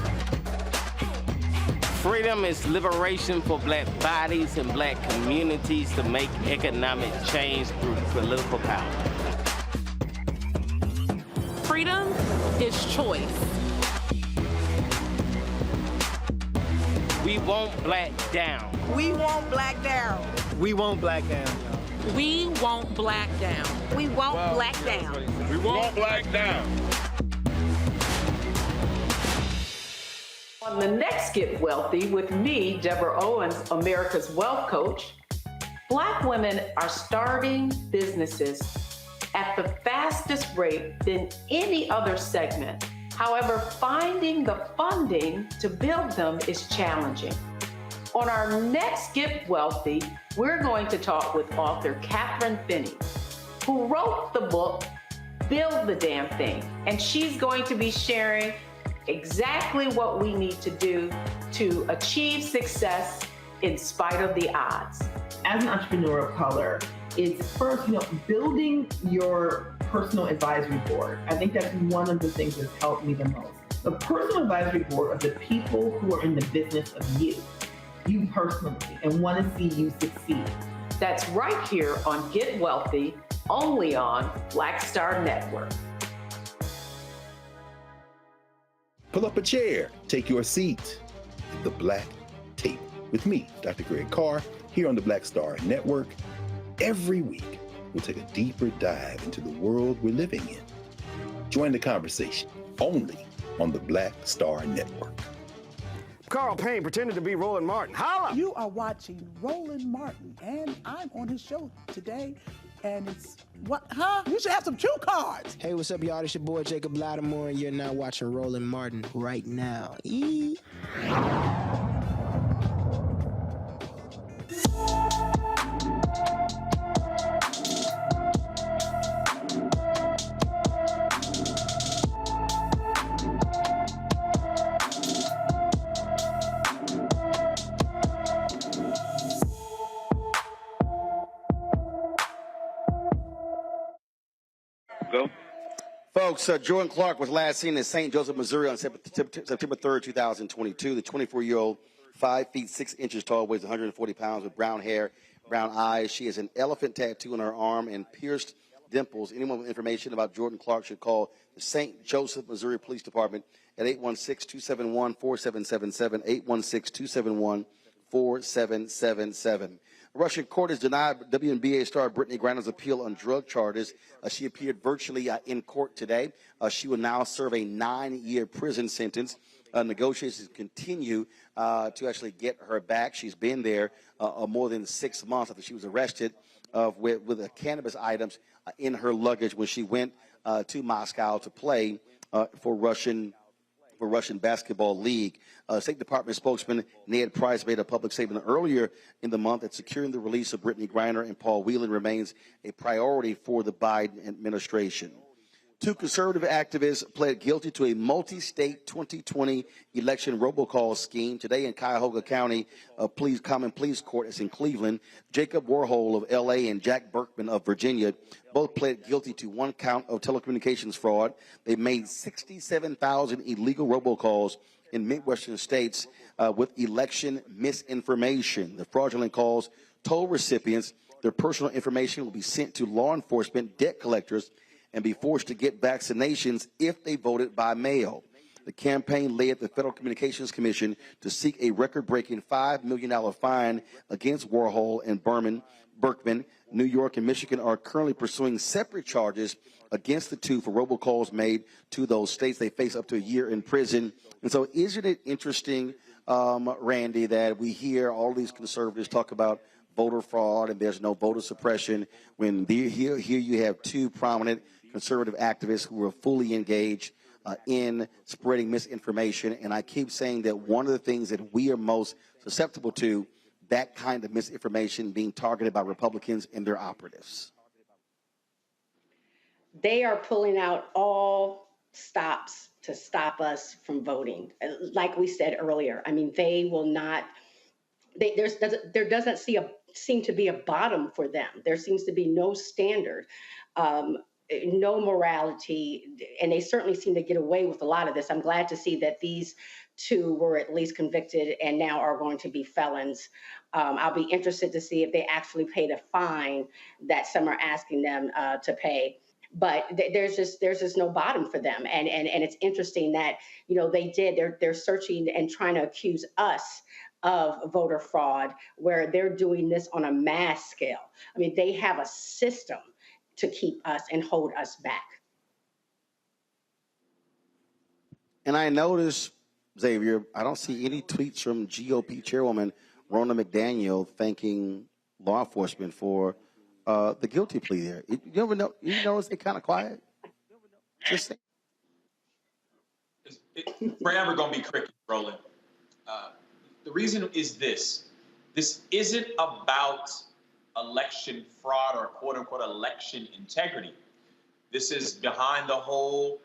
Freedom is liberation for black bodies and black communities to make economic change through political power. Freedom is choice. We won't black down. We won't black down. We won't black down. We won't black down. We won't black down. We won't black down. On the next Get Wealthy with me, Deborah Owens, America's Wealth Coach, Black women are starting businesses at the fastest rate than any other segment. However, finding the funding to build them is challenging. On our next Get Wealthy, we're going to talk with author Catherine Finney, who wrote the book, Build the Damn Thing, and she's going to be sharing exactly what we need to do to achieve success in spite of the odds. As an entrepreneur of color, it's first, building your personal advisory board. I think that's one of the things that's helped me the most. The personal advisory board are the people who are in the business of you personally, and want to see you succeed. That's right here on Get Wealthy, only on Black Star Network. Pull up a chair, take your seat. The Black Tape with me, Dr. Greg Carr, here on the Black Star Network. Every week, we'll take a deeper dive into the world we're living in. Join the conversation only on the Black Star Network. Carl Payne pretended to be Roland Martin. Holla! You are watching Roland Martin, and I'm on his show today, and it's what? Huh? You should have some cue cards. Hey, what's up, y'all? It's your boy Jacob Lattimore, and you're now watching Roland Martin right now. Go. Folks, Jordan Clark was last seen in St. Joseph, Missouri on September 3rd, 2022. The 24-year-old, 5 feet 6 inches tall, weighs 140 pounds with brown hair, brown eyes. She has an elephant tattoo on her arm and pierced dimples. Anyone with information about Jordan Clark should call the St. Joseph, Missouri Police Department at 816-271-4777, 816-271-4777. A Russian court has denied WNBA star Brittney Griner's appeal on drug charges. She appeared virtually in court today. She will now serve a 9-year prison sentence. Negotiations continue to actually get her back. She's been there more than 6 months after she was arrested with cannabis items in her luggage when she went to Moscow to play for Russian Basketball League. State Department spokesman Ned Price made a public statement earlier in the month that securing the release of Brittney Griner and Paul Whelan remains a priority for the Biden administration. 2 conservative activists pled guilty to a multi-state 2020 election robocall scheme today in Cuyahoga County Common Pleas Court. It's in Cleveland. Jacob Warhol of L.A. and Jack Berkman of Virginia both pled guilty to 1 count of telecommunications fraud. They made 67,000 illegal robocalls in Midwestern states with election misinformation. The fraudulent calls told recipients their personal information will be sent to law enforcement, debt collectors, and be forced to get vaccinations if they voted by mail. The campaign led the Federal Communications Commission to seek a record-breaking $5 million fine against Warhol and Berkman. New York and Michigan are currently pursuing separate charges against the 2 for robocalls made to those states. They face up to a year in prison. And so isn't it interesting, Randy, that we hear all these conservatives talk about voter fraud and there's no voter suppression when here you have 2 prominent conservative activists who are fully engaged in spreading misinformation. And I keep saying that one of the things that we are most susceptible to, that kind of misinformation being targeted by Republicans and their operatives. They are pulling out all stops to stop us from voting. Like we said earlier, I mean, they will not, there doesn't seem to be a bottom for them. There seems to be no standard, no morality, and they certainly seem to get away with a lot of this. I'm glad to see that these two were at least convicted and now are going to be felons. I'll be interested to see if they actually paid a fine that some are asking them to pay. But there's just no bottom for them, and it's interesting that they're searching and trying to accuse us of voter fraud, where they're doing this on a mass scale. I mean, they have a system to keep us and hold us back. And I noticed, Xavier, I don't see any tweets from GOP chairwoman Ronna McDaniel thanking law enforcement for the guilty plea there. You notice they're kind of quiet? Just saying. It's forever going to be cricket, Roland. The reason is this. This isn't about election fraud or quote-unquote election integrity. This is behind the whole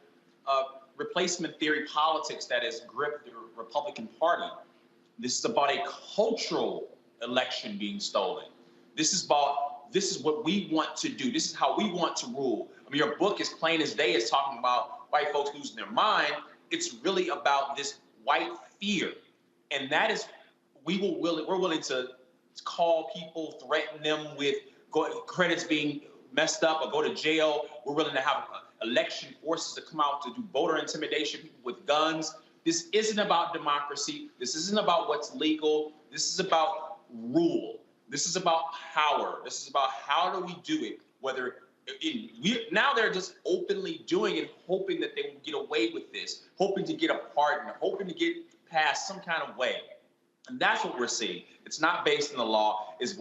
replacement theory politics that has gripped the Republican Party. This is about a cultural election being stolen. This is what we want to do. This is how we want to rule. I mean, your book is plain as day. It's talking about white folks losing their mind. It's really about this white fear. And that is, we're willing to call people, threaten them with credits being messed up or go to jail. We're willing to have election forces to come out to do voter intimidation, people with guns. This isn't about democracy. This isn't about what's legal. This is about rule. This is about power. This is about how do we do it, now they're just openly doing it, hoping that they will get away with this, hoping to get a pardon, hoping to get past some kind of way. And that's what we're seeing. It's not based in the law. It's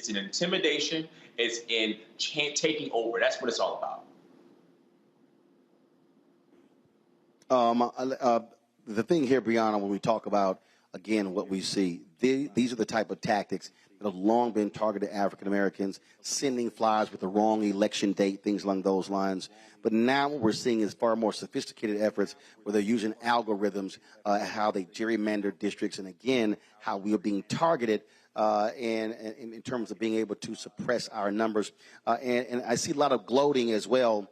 in intimidation. It's in taking over. That's what it's all about. The thing here, Brianna, when we talk about, again, what we see, these are the type of tactics that have long been targeted African Americans, sending flyers with the wrong election date, things along those lines. But now what we're seeing is far more sophisticated efforts where they're using algorithms, how they gerrymander districts, and again, how we are being targeted in terms of being able to suppress our numbers. And I see a lot of gloating as well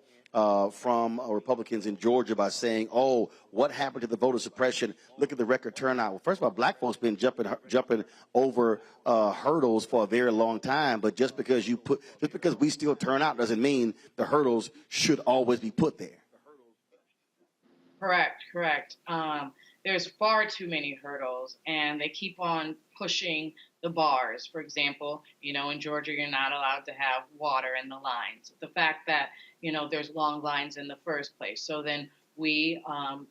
from Republicans in Georgia by saying, "Oh, what happened to the voter suppression? Look at the record turnout." Well, first of all, black folks been jumping over hurdles for a very long time. But just because we still turn out doesn't mean the hurdles should always be put there. Correct. There's far too many hurdles, and they keep on pushing the bars. For example, in Georgia, you're not allowed to have water in the lines. The fact that, there's long lines in the first place. So then we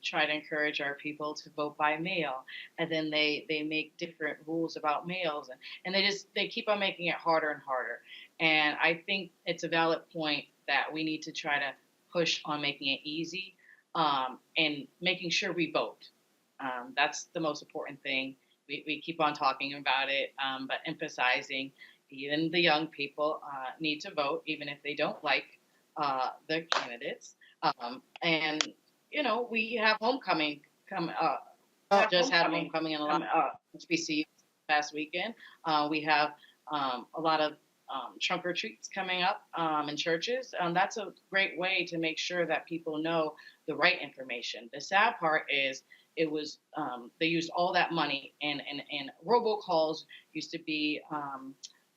try to encourage our people to vote by mail. And then they make different rules about mails. And they keep on making it harder and harder. And I think it's a valid point that we need to try to push on making it easy and making sure we vote. That's the most important thing. We keep on talking about it, but emphasizing even the young people need to vote, even if they don't like the candidates. And, we have homecoming come up. Just had homecoming in a lot of HBCUs past weekend. We have a lot of trunk or treats coming up in churches. That's a great way to make sure that people know the right information. The sad part is they used all that money, and robocalls used to be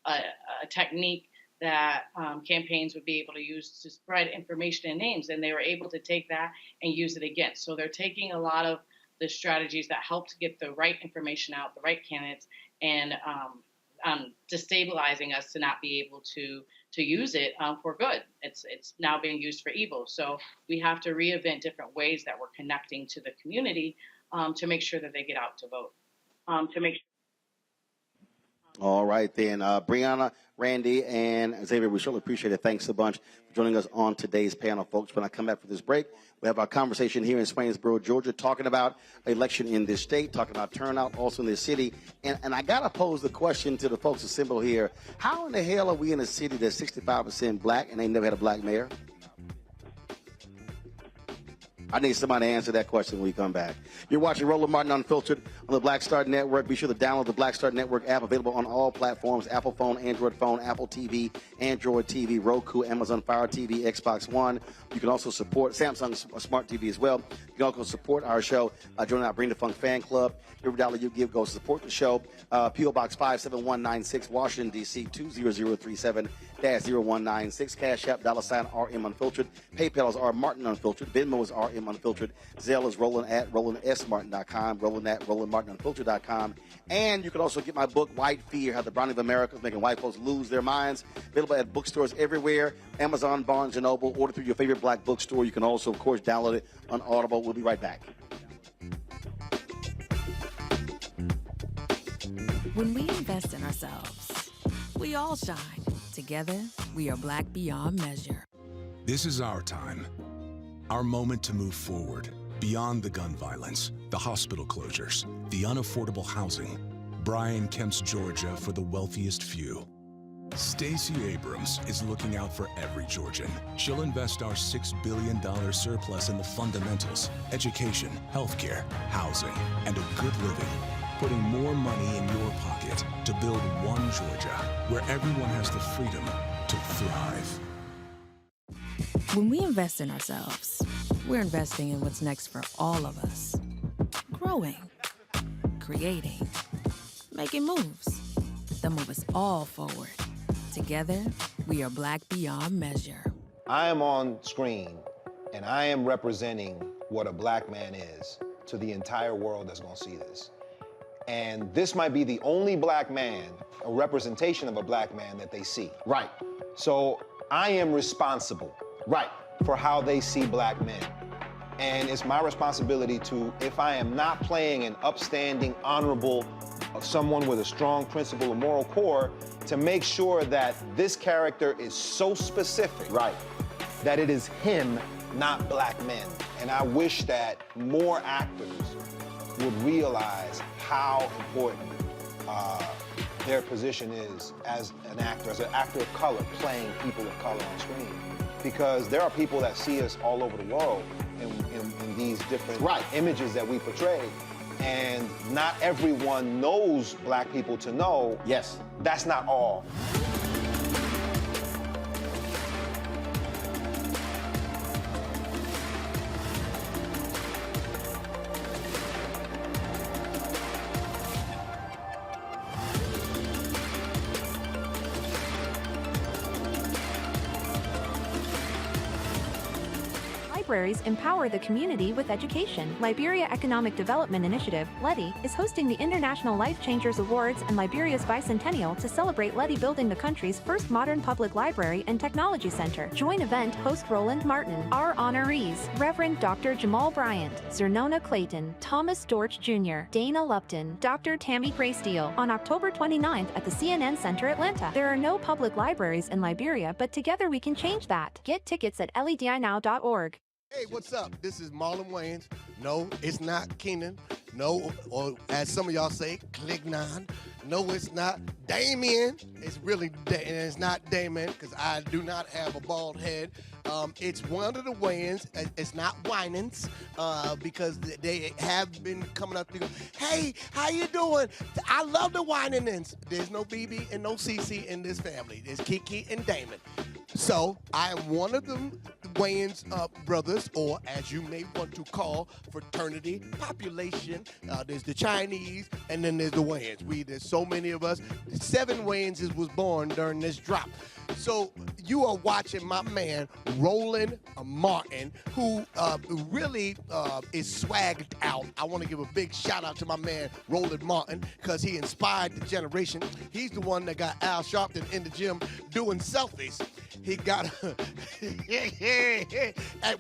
a technique that campaigns would be able to use to spread information and names, and they were able to take that and use it against. So they're taking a lot of the strategies that help to get the right information out, the right candidates, and destabilizing us to not be able to use it for good. It's now being used for evil. So we have to reinvent different ways that we're connecting to the community to make sure that they get out to vote. All right, then. Brianna, Randy, and Xavier, we surely appreciate it. Thanks a bunch for joining us on today's panel, folks. When I come back for this break, we have our conversation here in Swainsboro, Georgia, talking about election in this state, talking about turnout also in this city. And I got to pose the question to the folks assembled here. How in the hell are we in a city that's 65% black and they never had a black mayor? I need somebody to answer that question when we come back. You're watching Roland Martin Unfiltered on the Black Star Network. Be sure to download the Black Star Network app, available on all platforms: Apple phone, Android phone, Apple TV, Android TV, Roku, Amazon Fire TV, Xbox One. You can also support Samsung Smart TV as well. You can also support our show. Join our Bring the Funk fan club. Every dollar you give goes to support the show. P.O. Box 57196, Washington, D.C. 20037-0196. Cash App, $RM Unfiltered. PayPal is R Martin Unfiltered. Venmo is RM Unfiltered. Zelle is Roland at RolandSMartin.com. Roland at RolandMartinUnfiltered.com. And you can also get my book, White Fear, How the Browning of America is Making White Folks Lose Their Minds. Available at bookstores everywhere. Amazon, Barnes & Noble. Order through your favorite black bookstore. You can also, of course, download it on Audible. We'll be right back. When we invest in ourselves, we all shine. Together, we are black beyond measure. This is our time. Our moment to move forward, beyond the gun violence, the hospital closures, the unaffordable housing. Brian Kemp's Georgia for the wealthiest few. Stacey Abrams is looking out for every Georgian. She'll invest our $6 billion surplus in the fundamentals: education, healthcare, housing, and a good living. Putting more money in your pocket to build one Georgia, where everyone has the freedom to thrive. When we invest in ourselves, we're investing in what's next for all of us. Growing, creating, making moves that move us all forward. Together, we are black beyond measure. I am on screen, and I am representing what a black man is to the entire world that's gonna see this. And this might be the only black man, a representation of a black man that they see. Right. So I am responsible. Right. For how they see black men. And it's my responsibility to, if I am not playing an upstanding, honorable, someone with a strong principle or moral core, to make sure that this character is so specific. Right. That it is him, not black men. And I wish that more actors would realize how important their position is as an actor of color, playing people of color on screen. Because there are people that see us all over the world in these different images that we portray. And not everyone knows black people to know. Yes. That's not all. Libraries empower the community with education. Liberia Economic Development Initiative, LEDI, is hosting the International Life Changers Awards and Liberia's bicentennial to celebrate LEDI building the country's first modern public library and technology center. Join event host Roland Martin. Our honorees: Reverend Dr. Jamal Bryant, Zernona Clayton, Thomas Dorch Jr., Dana Lupton, Dr. Tammy Graysteele, on October 29th at the CNN Center, Atlanta. There are no public libraries in Liberia, but together we can change that. Get tickets at ledinow.org. Hey, what's up? This is Marlon Wayans. No, it's not Keenan. No, or as some of y'all say, Clignon. No, it's not Damien. It's really, it's not Damien, because I do not have a bald head. It's one of the Wayans. It's not Winans, because they have been coming up to go, hey, how you doing? I love the Winans. There's no BB and no CC in this family. There's Kiki and Damon. So I am one of them Wayans brothers, or as you may want to call, fraternity population. There's the Chinese, and then there's the Wayans. There's so many of us. 7 Wayanses was born during this drop. So you are watching my man Roland Martin, who really is swagged out. I want to give a big shout out to my man Roland Martin, because he inspired the generation. He's the one that got Al Sharpton in the gym doing selfies. He got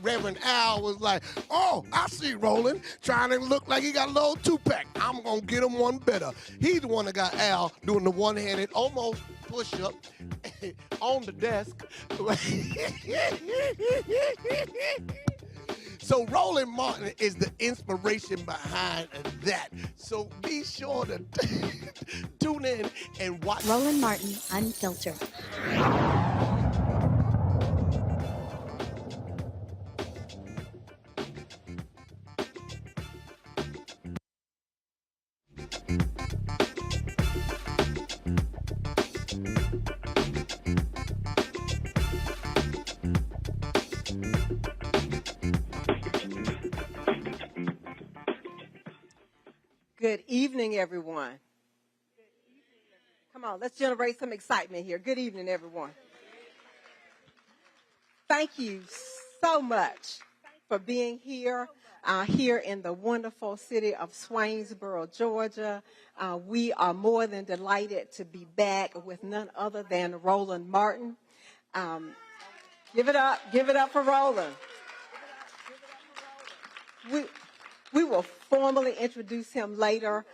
Reverend Al was like, oh, I see Roland trying to look like he got a little 2-pack. I'm going to get him one better. He's the one that got Al doing the one-handed almost push-up on the desk. So Roland Martin is the inspiration behind that. So be sure to tune in and watch. Roland Martin, Unfiltered. Good evening, everyone. Come on, let's generate some excitement here. Good evening, everyone. Thank you so much for being here, here in the wonderful city of Swainsboro, Georgia. We are more than delighted to be back with none other than Roland Martin. Give it up for Roland. We will formally introduce him later,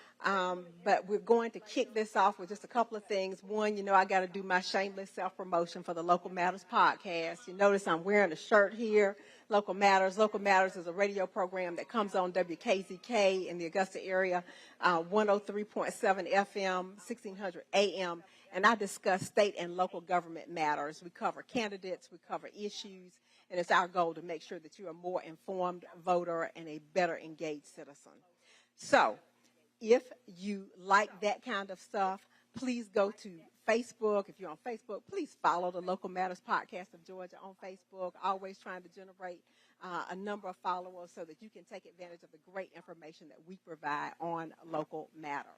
but we're going to kick this off with just a couple of things. One, you know, I got to do my shameless self-promotion for the Local Matters podcast. You notice I'm wearing a shirt here, Local Matters. Local Matters is a radio program that comes on WKZK in the Augusta area, 103.7 FM, 1600 AM, and I discuss state and local government matters. We cover candidates, we cover issues, and it's our goal to make sure that you're a more informed voter and a better engaged citizen. So if you like that kind of stuff, please go to Facebook. If you're on Facebook, please follow the Local Matters Podcast of Georgia on Facebook. Always trying to generate a number of followers so that you can take advantage of the great information that we provide on local matters.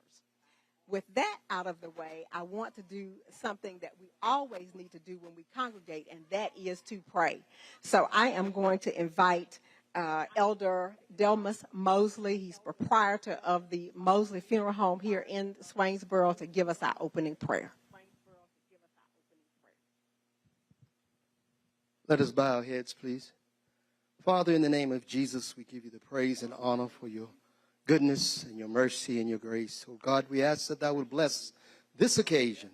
With that out of the way, I want to do something that we always need to do when we congregate, and that is to pray. So I am going to invite Elder Delmas Mosley. He's proprietor of the Mosley Funeral Home here in Swainsboro to give us our opening prayer. Let us bow our heads, please. Father, in the name of Jesus, we give you the praise and honor for your goodness and your mercy and your grace. Oh God, we ask that thou would bless this occasion.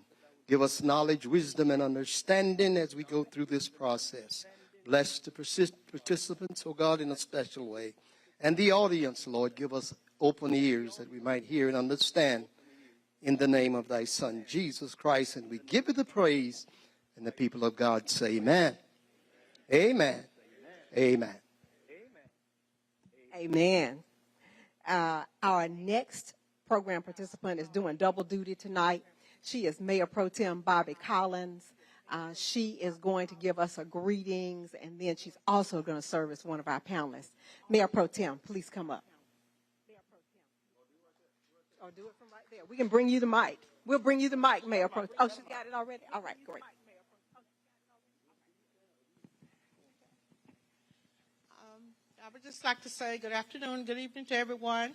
Give us knowledge, wisdom, and understanding as we go through this process. Bless the participants, oh God, in a special way. And the audience, Lord, give us open ears that we might hear and understand in the name of thy Son, Jesus Christ. And we give you the praise, and the people of God say amen. Amen. Amen. Amen. Our next program participant is doing double duty tonight. She is Mayor Pro Tem Bobby Collins. She is going to give us her greetings, and then she's also going to serve as one of our panelists. Mayor Pro Tem, please come up. Or do it from right there. We can bring you the mic. We'll bring you the mic, Mayor Pro Tem. Oh, she's got it already? All right, great. I would just like to say good afternoon, good evening to everyone.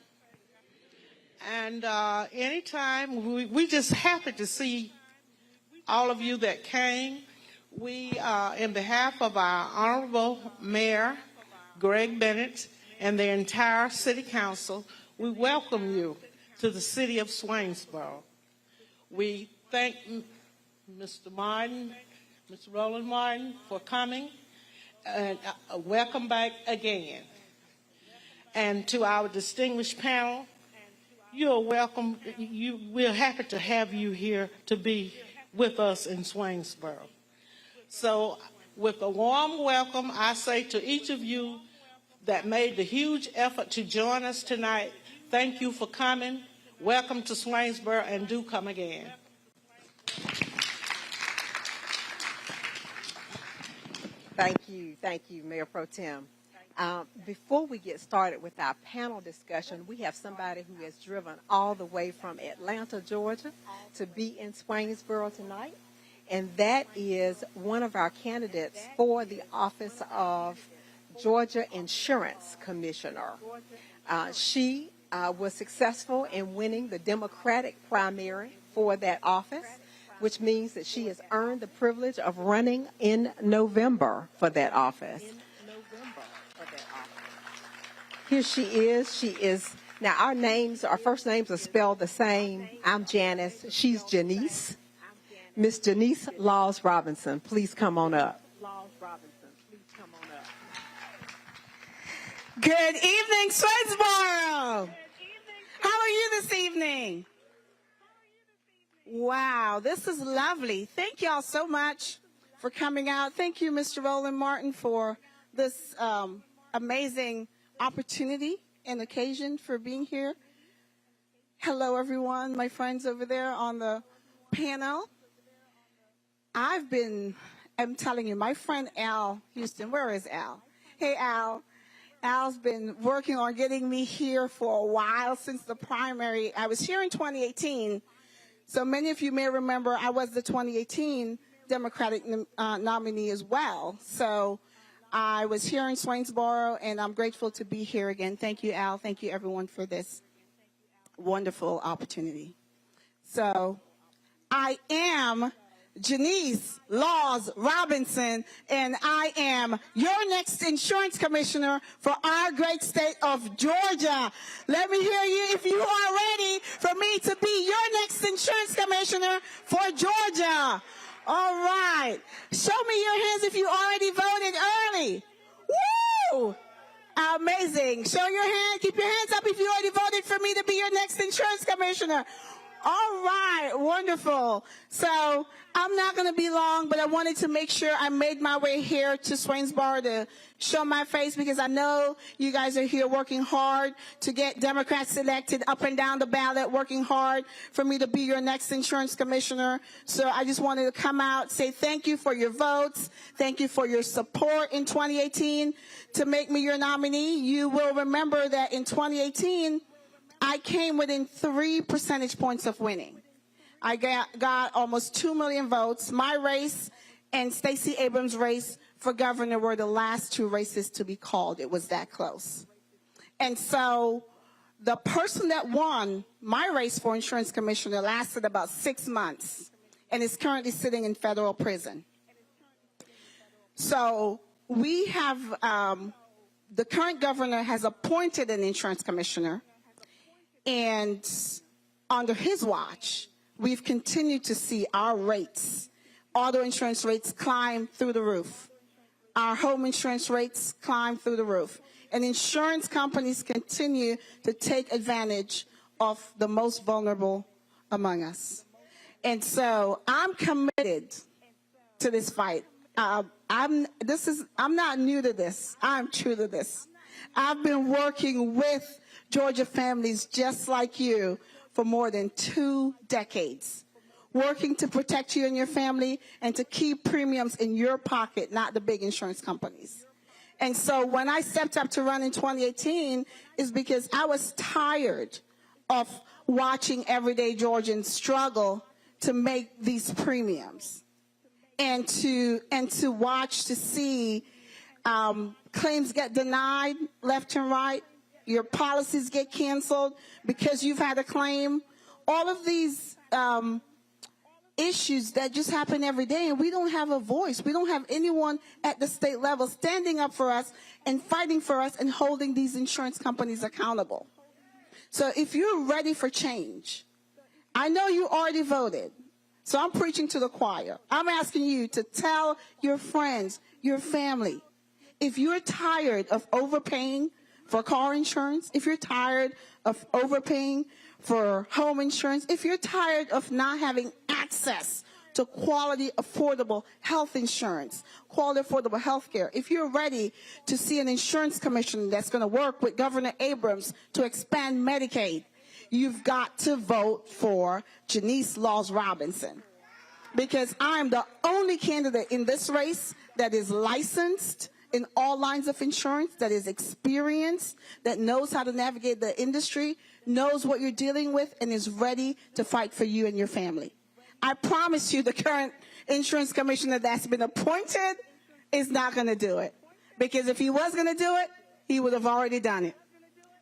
And anytime, we just happy to see all of you that came. We, in behalf of our Honorable Mayor, Greg Bennett, and the entire City Council, we welcome you to the city of Swainsboro. We thank Mr. Martin, Mr. Roland Martin, for coming. And welcome back again. And to our distinguished panel, you're welcome. We're happy to have you here to be with us in Swainsboro. So with a warm welcome, I say to each of you that made the huge effort to join us tonight, thank you for coming. Welcome to Swainsboro, and do come again. Thank you, Mayor Pro Tem. Before we get started with our panel discussion, we have somebody who has driven all the way from Atlanta, Georgia, to be in Swainsboro tonight, and that is one of our candidates for the office of Georgia Insurance Commissioner. She was successful in winning the Democratic primary for that office, which means that she has earned the privilege of running in November for that office. Here she is. Now our first names are spelled the same. I'm Janice. She's Janice. Miss Janice Laws Robinson, please come on up. Good evening, Swainsboro. How are you this evening? Wow, this is lovely. Thank y'all so much for coming out. Thank you, Mr. Roland Martin, for this amazing opportunity and occasion for being here. Hello, everyone, my friends over there on the panel. I'm telling you, my friend Al Houston, where is Al? Hey, Al. Al's been working on getting me here for a while since the primary. I was here in 2018. So many of you may remember I was the 2018 Democratic nominee as well. So I was here in Swainsboro, and I'm grateful to be here again. Thank you, Al. Thank you, everyone, for this wonderful opportunity. So I am Janice Laws Robinson, and I am your next insurance commissioner for our great state of Georgia. Let me hear you if you are ready for me to be your next insurance commissioner for Georgia. All right. Show me your hands if you already voted early. Woo! Amazing. Show your hand. Keep your hands up if you already voted for me to be your next insurance commissioner. All right, wonderful. So I'm not going to be long, but I wanted to make sure I made my way here to Swainsboro to show my face, because I know you guys are here working hard to get Democrats elected up and down the ballot, working hard for me to be your next insurance commissioner. So I just wanted to come out, say thank you for your votes. Thank you for your support in 2018 to make me your nominee. You will remember that in 2018, I came within 3 percentage points of winning. I got almost 2 million votes. My race and Stacey Abrams' race for governor were the last 2 races to be called. It was that close. And so the person that won my race for insurance commissioner lasted about 6 months and is currently sitting in federal prison. So we have, the current governor has appointed an insurance commissioner. And under his watch, we've continued to see our rates, auto insurance rates, climb through the roof. Our home insurance rates climb through the roof. And insurance companies continue to take advantage of the most vulnerable among us. And so I'm committed to this fight. I'm not new to this. I'm true to this. I've been working with Georgia families just like you for more than 2 decades, working to protect you and your family and to keep premiums in your pocket, not the big insurance companies. And so when I stepped up to run in 2018 is because I was tired of watching everyday Georgians struggle to make these premiums and to watch to see claims get denied left and right. Your policies get canceled because you've had a claim. All of these issues that just happen every day, and we don't have a voice. We don't have anyone at the state level standing up for us and fighting for us and holding these insurance companies accountable. So if you're ready for change, I know you already voted, so I'm preaching to the choir. I'm asking you to tell your friends, your family, if you're tired of overpaying for car insurance, if you're tired of overpaying for home insurance, if you're tired of not having access to quality, affordable health insurance, quality, affordable health care, if you're ready to see an insurance commission that's going to work with Governor Abrams to expand Medicaid, you've got to vote for Janice Laws Robinson. Because I'm the only candidate in this race that is licensed in all lines of insurance, that is experienced, that knows how to navigate the industry, knows what you're dealing with, and is ready to fight for you and your family. I promise you the current insurance commissioner that's been appointed is not going to do it. Because if he was going to do it, he would have already done it.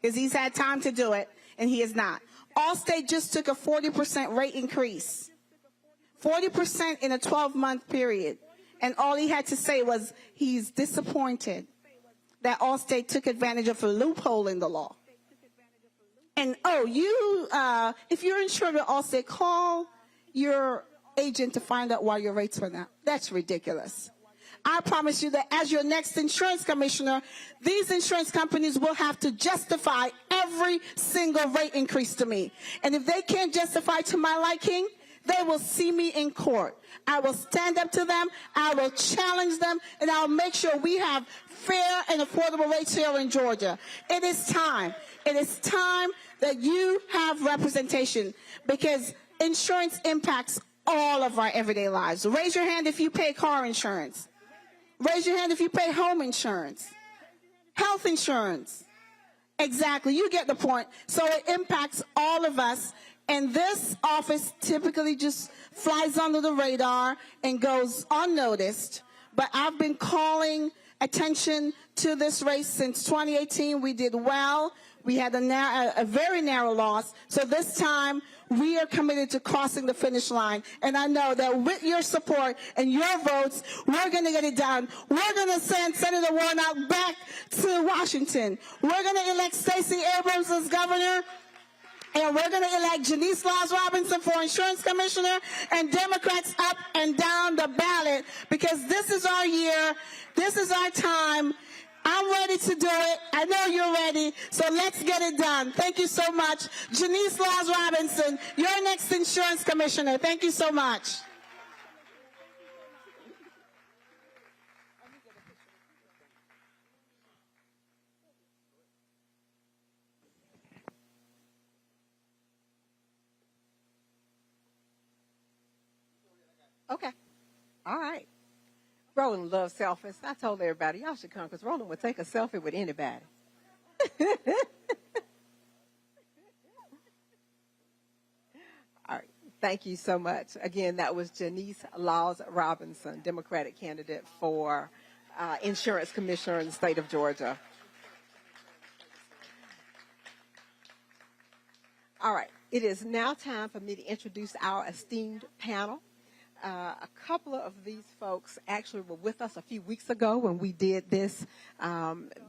Because he's had time to do it, and he is not. Allstate just took a 40% rate increase. 40% in a 12-month period. And all he had to say was he's disappointed that Allstate took advantage of a loophole in the law. And, if you're insured with Allstate, call your agent to find out why your rates went up. That's ridiculous. I promise you that as your next insurance commissioner, these insurance companies will have to justify every single rate increase to me. And if they can't justify to my liking, they will see me in court. I will stand up to them, I will challenge them, and I'll make sure we have fair and affordable rates here in Georgia. It is time. It is time that you have representation, because insurance impacts all of our everyday lives. Raise your hand if you pay car insurance. Raise your hand if you pay home insurance. Health insurance. Exactly, you get the point. So it impacts all of us. And this office typically just flies under the radar and goes unnoticed. But I've been calling attention to this race since 2018. We did well. We had a very narrow loss. So this time, we are committed to crossing the finish line. And I know that with your support and your votes, we're going to get it done. We're going to send Senator Warnock back to Washington. We're going to elect Stacey Abrams as governor. And we're going to elect Janice Laws Robinson for insurance commissioner, and Democrats up and down the ballot, because this is our year. This is our time. I'm ready to do it. I know you're ready. So let's get it done. Thank you so much. Janice Laws Robinson, your next insurance commissioner. Thank you so much. Okay. All right. Roland loves selfies. I told everybody, y'all should come, because Roland would take a selfie with anybody. All right. Thank you so much. Again, that was Janice Laws Robinson, Democratic candidate for insurance commissioner in the state of Georgia. All right. It is now time for me to introduce our esteemed panel. A couple of these folks actually were with us a few weeks ago when we did this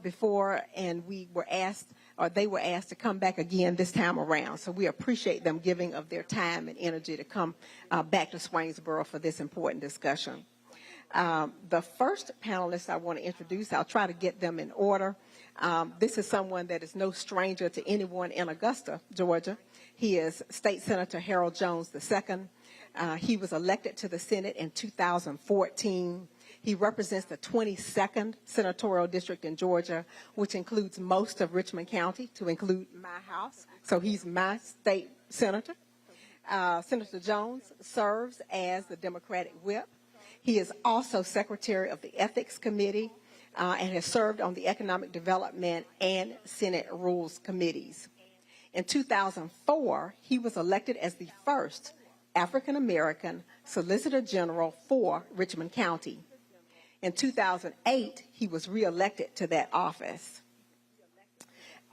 before, and we were asked, or they were asked to come back again this time around. So we appreciate them giving of their time and energy to come back to Swainsboro for this important discussion. The first panelist I want to introduce, I'll try to get them in order. This is someone that is no stranger to anyone in Augusta, Georgia. He is State Senator Harold Jones II. He was elected to the Senate in 2014. He represents the 22nd senatorial district in Georgia, which includes most of Richmond County, to include my house. So he's my state senator. Senator Jones serves as the Democratic whip. He is also secretary of the Ethics Committee and has served on the Economic Development and Senate Rules Committees. In 2004, he was elected as the first African-American Solicitor General for Richmond County. In 2008, he was reelected to that office.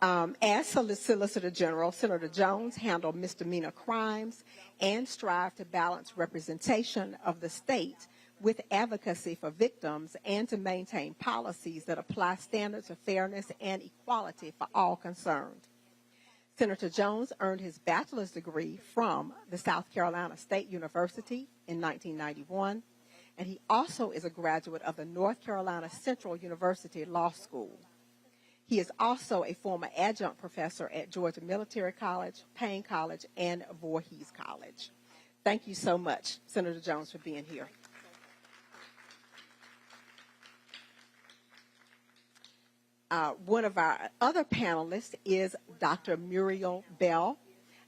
As Solicitor General, Senator Jones handled misdemeanor crimes and strived to balance representation of the state with advocacy for victims and to maintain policies that apply standards of fairness and equality for all concerned. Senator Jones earned his bachelor's degree from the South Carolina State University in 1991, and he also is a graduate of the North Carolina Central University Law School. He is also a former adjunct professor at Georgia Military College, Payne College, and Voorhees College. Thank you so much, Senator Jones, for being here. One of our other panelists is Dr. Muriel Bell.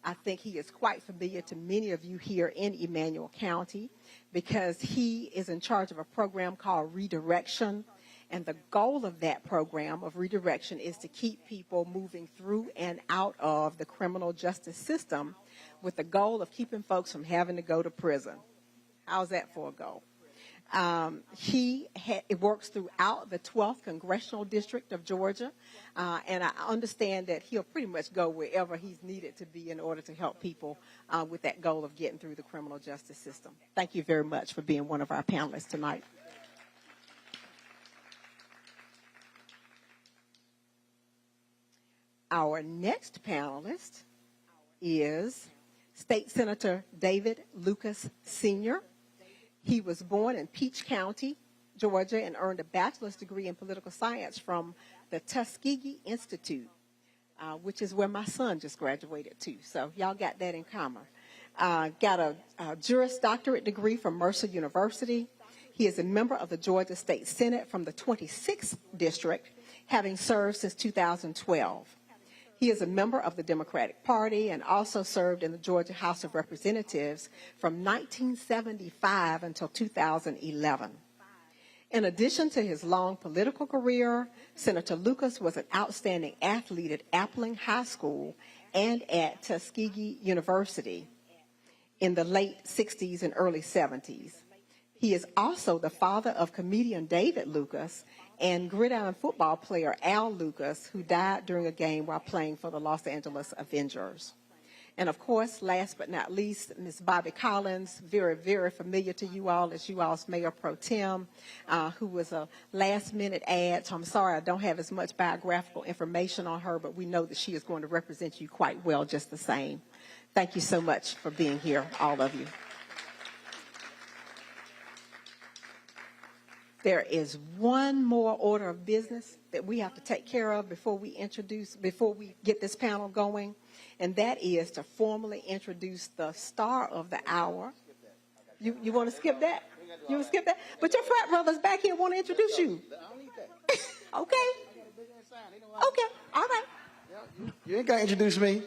I think he is quite familiar to many of you here in Emmanuel County because he is in charge of a program called Redirection. And the goal of that program of redirection is to keep people moving through and out of the criminal justice system with the goal of keeping folks from having to go to prison. How's that for a goal? He works throughout the 12th Congressional District of Georgia, and I understand that he'll pretty much go wherever he's needed to be in order to help people with that goal of getting through the criminal justice system. Thank you very much for being one of our panelists tonight. Our next panelist is State Senator David Lucas Sr. He was born in Peach County, Georgia, and earned a bachelor's degree in political science from the Tuskegee Institute, which is where my son just graduated too. So y'all got that in common. Got a Juris Doctorate degree from Mercer University. He is a member of the Georgia State Senate from the 26th District, having served since 2012. He is a member of the Democratic Party and also served in the Georgia House of Representatives from 1975 until 2011. In addition to his long political career, Senator Lucas was an outstanding athlete at Appling High School and at Tuskegee University in the late 60s and early 70s. He is also the father of comedian David Lucas and gridiron football player Al Lucas, who died during a game while playing for the Los Angeles Avengers. And of course, last but not least, Ms. Bobby Collins, very, very familiar to you all as you all's Mayor Pro Tem, who was a last-minute ad. So I'm sorry I don't have as much biographical information on her, but we know that she is going to represent you quite well just the same. Thank you so much for being here, all of you. There is one more order of business that we have to take care of before we get this panel going, and that is to formally introduce the star of the hour. You want to skip that? You want to skip that? But your frat brothers back here want to introduce you. Okay. Okay. All right. You ain't got to introduce me.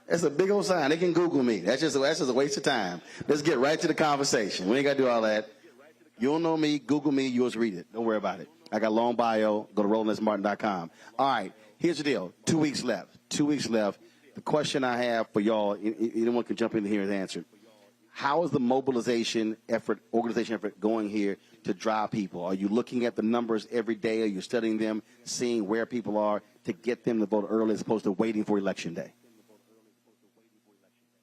That's a big old sign. They can Google me. That's just a waste of time. Let's get right to the conversation. We ain't got to do all that. You don't know me, Google me, you'll just read it. Don't worry about it. I got a long bio. Go to RolandMartin.com. All right, here's the deal. 2 weeks left. 2 weeks left. The question I have for y'all, anyone can jump in here and answer. How is the mobilization effort, organization effort going here to drive people? Are you looking at the numbers every day? Are you studying them, seeing where people are to get them to vote early as opposed to waiting for Election Day?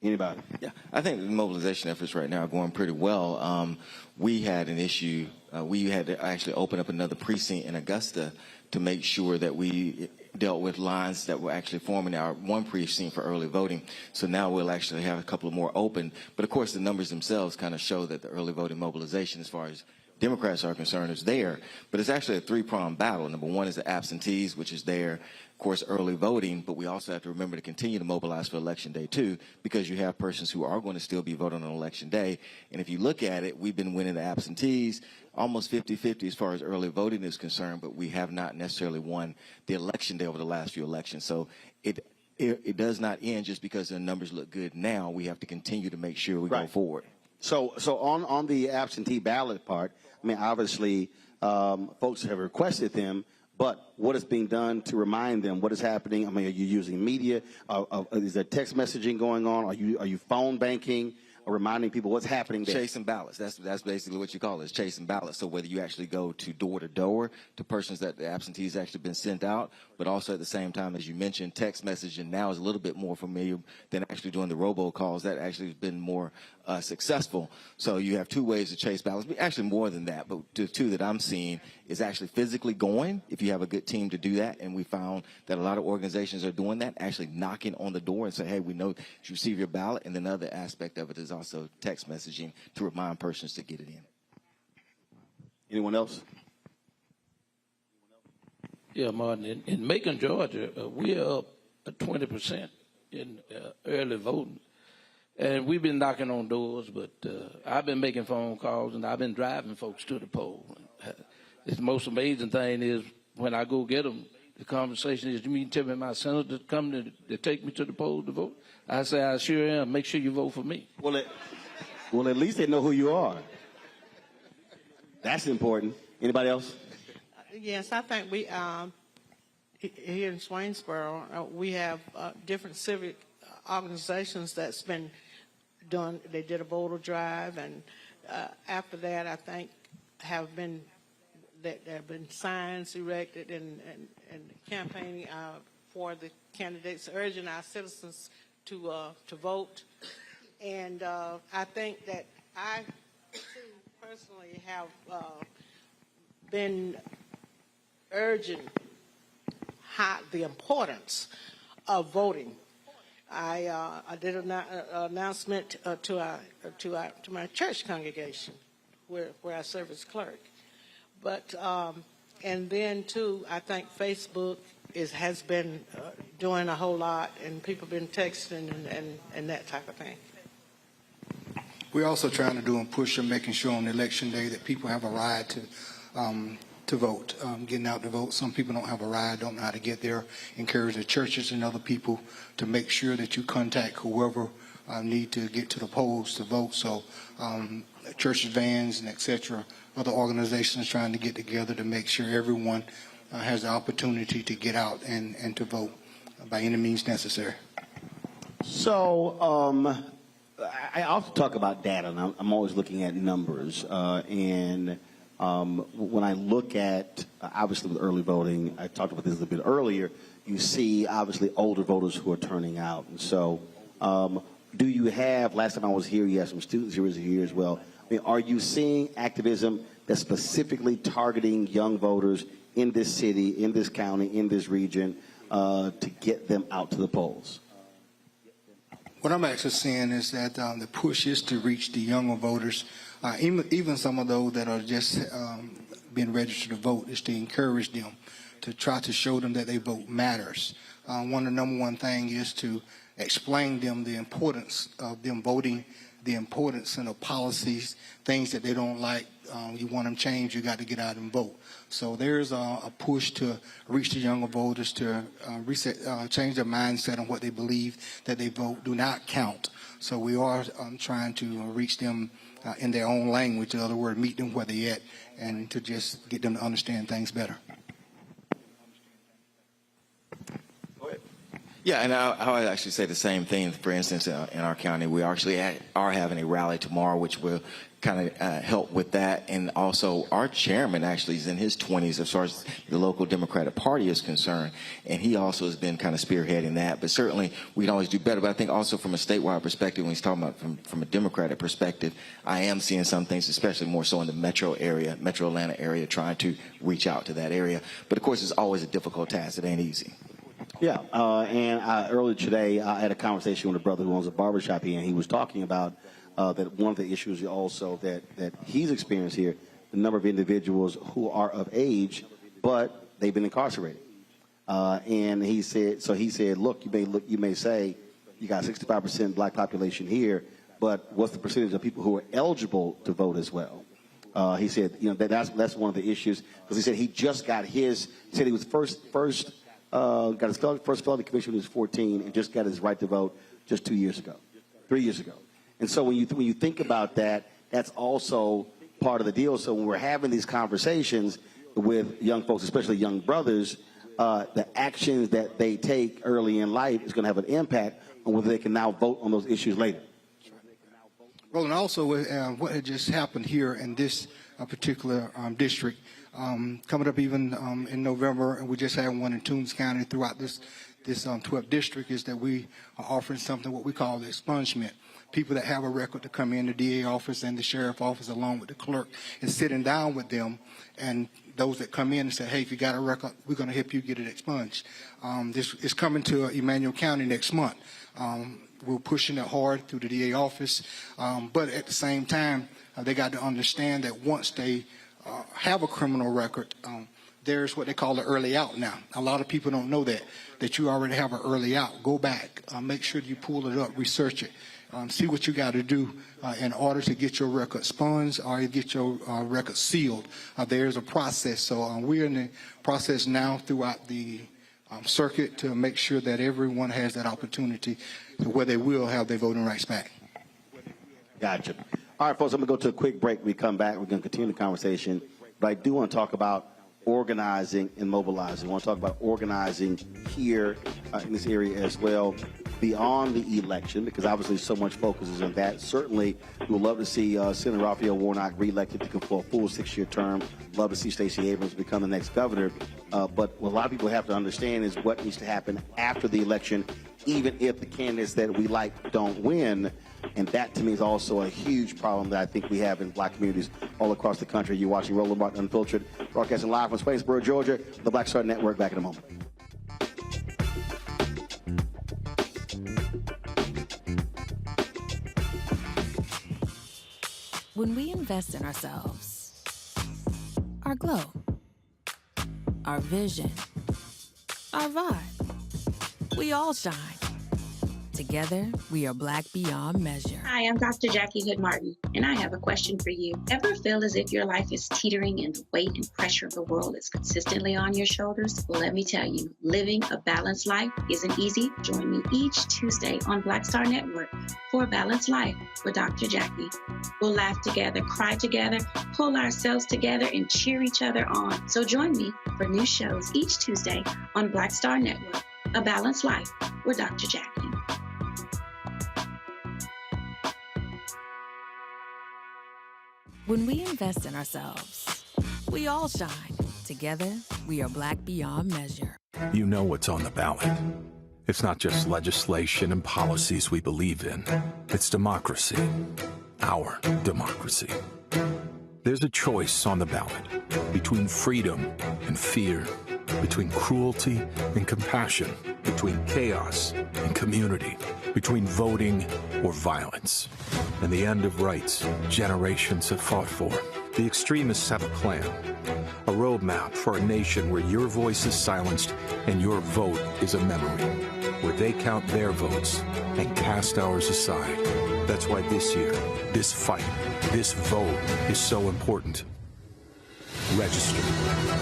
Anybody? Yeah, I think the mobilization efforts right now are going pretty well. We had an issue. We had to actually open up another precinct in Augusta to make sure that we dealt with lines that were actually forming our one precinct for early voting. So now we'll actually have a couple of more open. But of course, the numbers themselves kind of show that the early voting mobilization, as far as Democrats are concerned, is there. But it's actually a three-pronged battle. Number one is the absentees, which is there. Of course, early voting, but we also have to remember to continue to mobilize for Election Day, too, because you have persons who are going to still be voting on Election Day. And if you look at it, we've been winning the absentees almost 50-50 as far as early voting is concerned, but we have not necessarily won the Election Day over the last few elections. So it does not end just because the numbers look good now. We have to continue to make sure we go forward. So on the absentee ballot part, I mean, obviously, folks have requested them, but what is being done to remind them what is happening? I mean, are you using media? Is there text messaging going on? Are you phone banking? Or reminding people what's happening there? Chasing ballots. That's basically what you call it, is chasing ballots. So whether you actually go to door to persons that the absentees actually been sent out, but also at the same time, as you mentioned, text messaging now is a little bit more familiar than actually doing the robocalls. That actually has been more successful. So you have two ways to chase ballots, actually more than that, but the two that I'm seeing is actually physically going, if you have a good team to do that, and we found that a lot of organizations are doing that, actually knocking on the door and say, hey, we know you receive your ballot, and another aspect of it is also text messaging to remind persons to get it in. Anyone else? Yeah, Martin, in Macon, Georgia, we're up 20% in early voting. And we've been knocking on doors, but I've been making phone calls, and I've been driving folks to the poll. The most amazing thing is when I go get them, the conversation is, you mean tell me my senator come to take me to the poll to vote? I say, I sure am. Make sure you vote for me. Well, at least they know who you are. That's important. Anybody else? Yes, I think we here in Swainsboro, we have different civic organizations that's been done. They did a voter drive, and after that, I think there have been signs erected and campaigning for the candidates, urging our citizens to vote. And I think that I too personally have been urging the importance of voting. I did an announcement to my church congregation, where I serve as clerk. But and then too, I think Facebook has been doing a whole lot, and people have been texting and that type of thing. We're also trying to do and push and making sure on Election Day that people have a ride to vote, getting out to vote. Some people don't have a ride, don't know how to get there. Encourage the churches and other people to make sure that you contact whoever need to get to the polls to vote. So churches, vans, and et cetera, other organizations trying to get together to make sure everyone has the opportunity to get out and to vote by any means necessary. So I often talk about data, and I'm always looking at numbers. And when I look at, obviously with early voting, I talked about this a little bit earlier, you see obviously older voters who are turning out. And so do you have, last time I was here, you had some students who were here as well. I mean, are you seeing activism that's specifically targeting young voters in this city, in this county, in this region, to get them out to the polls? What I'm actually seeing is that the push is to reach the younger voters, even some of those that are just being registered to vote, is to encourage them, to try to show them that their vote matters. One of the number one thing is to explain them the importance of them voting, the importance and the policies, things that they don't like. You want them changed, you got to get out and vote. So there's a push to reach the younger voters, to change their mindset on what they believe, that they vote do not count. So we are trying to reach them in their own language, in other words, meet them where they're at, and to just get them to understand things better. Yeah, and I would actually say the same thing. For instance, in our county, we actually are having a rally tomorrow, which will kind of help with that. And also, our chairman actually is in his 20s as far as the local Democratic Party is concerned, and he also has been kind of spearheading that. But certainly, we can always do better. But I think also from a statewide perspective, when he's talking about from a Democratic perspective, I am seeing some things, especially more so in the metro area, metro Atlanta area, trying to reach out to that area. But of course, it's always a difficult task. It ain't easy. Yeah, and earlier today, I had a conversation with a brother who owns a barbershop here, and he was talking about that one of the issues also that he's experienced here, the number of individuals who are of age, but they've been incarcerated. And he said, look, you may say you got 65% black population here, but what's the percentage of people who are eligible to vote as well? He said, that's one of the issues, because he said he just got his. He said he was got his first felony conviction when he was 14 and just got his right to vote just 3 years ago. And so when you think about that, that's also part of the deal. So when we're having these conversations with young folks, especially young brothers, the actions that they take early in life is going to have an impact on whether they can now vote on those issues later. Well, and also what had just happened here in this particular district, coming up even in November, and we just had one in Toombs County throughout this 12th district, is that we are offering something what we call the expungement. People that have a record to come in the DA office and the sheriff office along with the clerk and sitting down with them, and those that come in and say, hey, if you got a record, we're going to help you get it expunged. This is coming to Emmanuel County next month. We're pushing it hard through the DA office, but at the same time, they got to understand that once they have a criminal record, there's what they call the early out now. A lot of people don't know that you already have an early out. Go back, make sure you pull it up, research it, see what you got to do in order to get your record expunged or get your record sealed. There's a process. So we're in the process now throughout the circuit to make sure that everyone has that opportunity where they will have their voting rights back. Gotcha. All right, folks, I'm going to go to a quick break. When we come back, we're going to continue the conversation. But I do want to talk about organizing and mobilizing. I want to talk about organizing here in this area as well, beyond the election, because obviously so much focus is on that. Certainly, we would love to see Senator Raphael Warnock reelected for a full 6-year term. Love to see Stacey Abrams become the next governor. But what a lot of people have to understand is what needs to happen after the election, even if the candidates that we like don't win. And that, to me, is also a huge problem that I think we have in black communities all across the country. You're watching Roland Martin Unfiltered, broadcasting live from Swainsboro, Georgia, the Black Star Network. Back in a moment. When we invest in ourselves, our glow, our vision, our vibe, we all shine. Together, we are Black beyond measure. Hi, I'm Dr. Jackie Hood Martin, and I have a question for you. Ever feel as if your life is teetering and the weight and pressure of the world is consistently on your shoulders? Well, let me tell you, living a balanced life isn't easy. Join me each Tuesday on Black Star Network for A Balanced Life with Dr. Jackie. We'll laugh together, cry together, pull ourselves together, and cheer each other on. So join me for new shows each Tuesday on Black Star Network, A Balanced Life with Dr. Jackie. When we invest in ourselves, we all shine. Together, we are Black beyond measure. You know what's on the ballot. It's not just legislation and policies we believe in. It's democracy. Our democracy. There's a choice on the ballot between freedom and fear, between cruelty and compassion, between chaos and community, between voting or violence, and the end of rights generations have fought for. The extremists have a plan, a roadmap for a nation where your voice is silenced and your vote is a memory, where they count their votes and cast ours aside. That's why this year, this fight, this vote is so important. Register,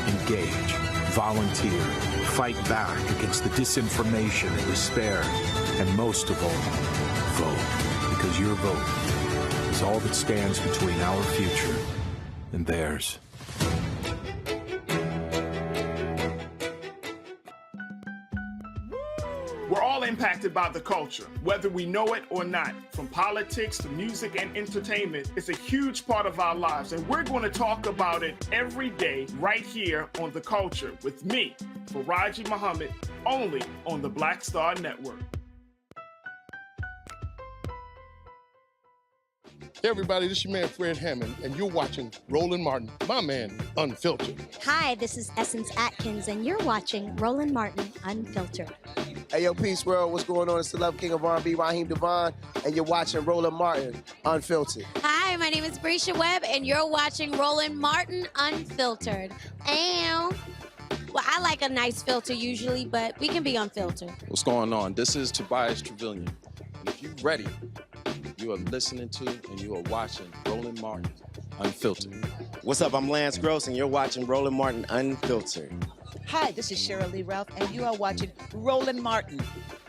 engage, volunteer, fight back against the disinformation and despair, and most of all, vote, because your vote is all that stands between our future and theirs. We're all impacted by the culture, whether we know it or not. From politics to music and entertainment, it's a huge part of our lives, and we're going to talk about it every day right here on The Culture with me, Faraji Muhammad, only on the Black Star Network. Hey everybody, this is your man Fred Hammond, and you're watching Roland Martin, my man, Unfiltered. Hi, this is Essence Atkins, and you're watching Roland Martin, Unfiltered. Hey, yo, Peace World, what's going on? It's the Love King of R&B, Raheem Devon, and you're watching Roland Martin, Unfiltered. Hi, my name is Brescia Webb, and you're watching Roland Martin, Unfiltered. And, well, I like a nice filter usually, but we can be unfiltered. What's going on? This is Tobias Trevelyan, and if you're ready, you are listening to and you are watching Roland Martin, Unfiltered. What's up? I'm Lance Gross, and you're watching Roland Martin, Unfiltered. Hi, this is Cheryl Lee Ralph, and you are watching Roland Martin,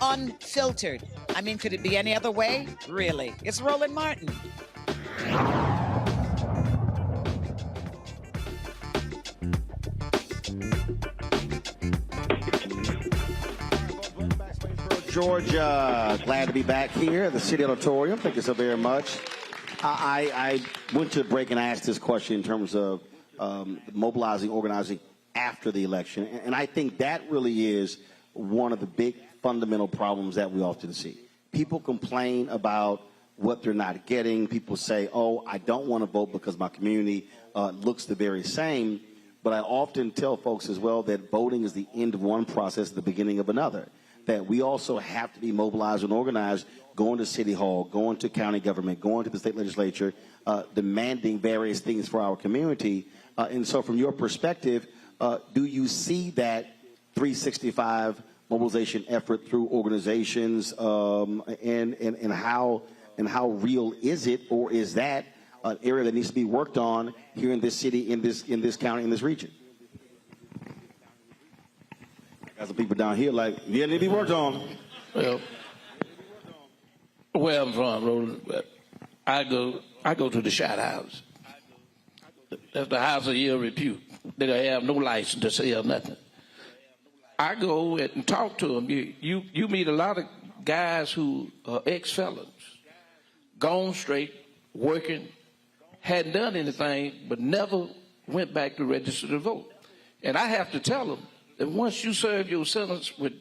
Unfiltered. I mean, could it be any other way? Really? It's Roland Martin. Georgia, glad to be back here at the City Auditorium. Thank you so very much. I went to the break and I asked this question in terms of mobilizing, organizing after the election. And I think that really is one of the big fundamental problems that we often see. People complain about what they're not getting. People say, oh, I don't want to vote because my community looks the very same. But I often tell folks as well that voting is the end of one process, the beginning of another. That we also have to be mobilized and organized, going to City Hall, going to county government, going to the state legislature, demanding various things for our community. And so from your perspective, do you see that 365 mobilization effort through organizations, and how real is it, or is that an area that needs to be worked on here in this city, in this county, in this region? Got some people down here like, yeah, need to be worked on. Well, where I'm from, Roland, I go to the shot house. That's the house of ill repute. They have no license to sell nothing. I go and talk to them. You meet a lot of guys who are ex-felons, gone straight, working, hadn't done anything, but never went back to register to vote. And I have to tell them that once you serve your sentence with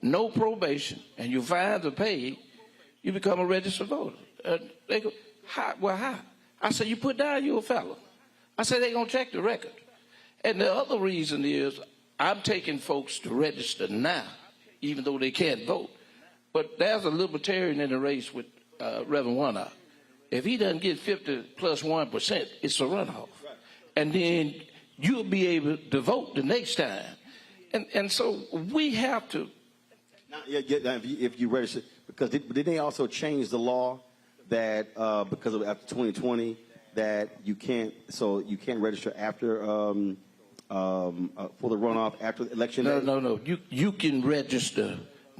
no probation and your fines are paid, you become a registered voter. They go, how? Well, how? I say, you put down you're a felon. I say, they're going to check the record. And the other reason is I'm taking folks to register now, even though they can't vote. But there's a libertarian in the race with Reverend Warnock. If he doesn't get 50 plus 1%, it's a runoff. And then you'll be able to vote the next time. And so we have to. Now, if you register, Because did they also change the law that because of after 2020 that you can't register after for the runoff after the election day? No. You can register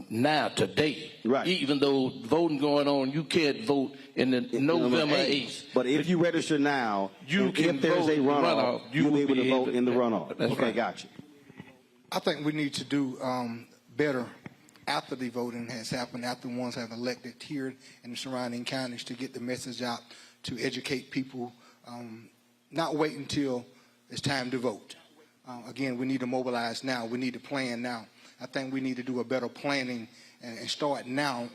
now today. Right. Even though voting going on, you can't vote in the November 8th. But if you register now, if there's a runoff, you'll be able to vote in the runoff. That's okay, right. gotcha. I think we need to do better after the voting has happened, after the ones have elected here in the surrounding counties, to get the message out, to educate people, not wait until it's time to vote. Again, we need to mobilize now. We need to plan now. I think we need to do a better planning and start now,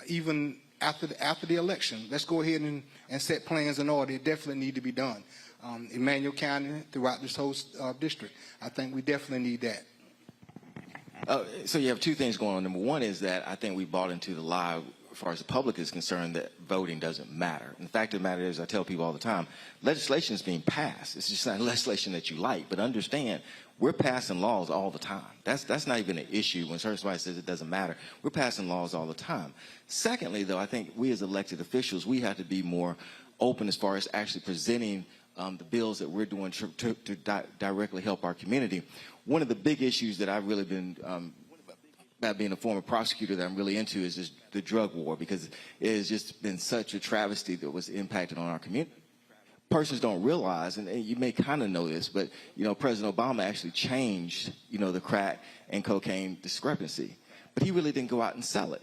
even after the election. Let's go ahead and set plans in order. It definitely need to be done. Emmanuel County, throughout this whole district, I think we definitely need that. So you have two things going on. Number one is that I think we bought into the lie, as far as the public is concerned, that voting doesn't matter. And the fact of the matter is, I tell people all the time, legislation is being passed. It's just not legislation that you like. But understand, we're passing laws all the time. That's not even an issue when somebody says it doesn't matter. We're passing laws all the time. Secondly, though, I think we as elected officials, we have to be more open as far as actually presenting the bills that we're doing to directly help our community. One of the big issues that I've really been, about being a former prosecutor, that I'm really into is just the drug war, because it has just been such a travesty that was impacted on our community. Persons don't realize, and you may kind of know this, but President Obama actually changed the crack and cocaine discrepancy, but he really didn't go out and sell it.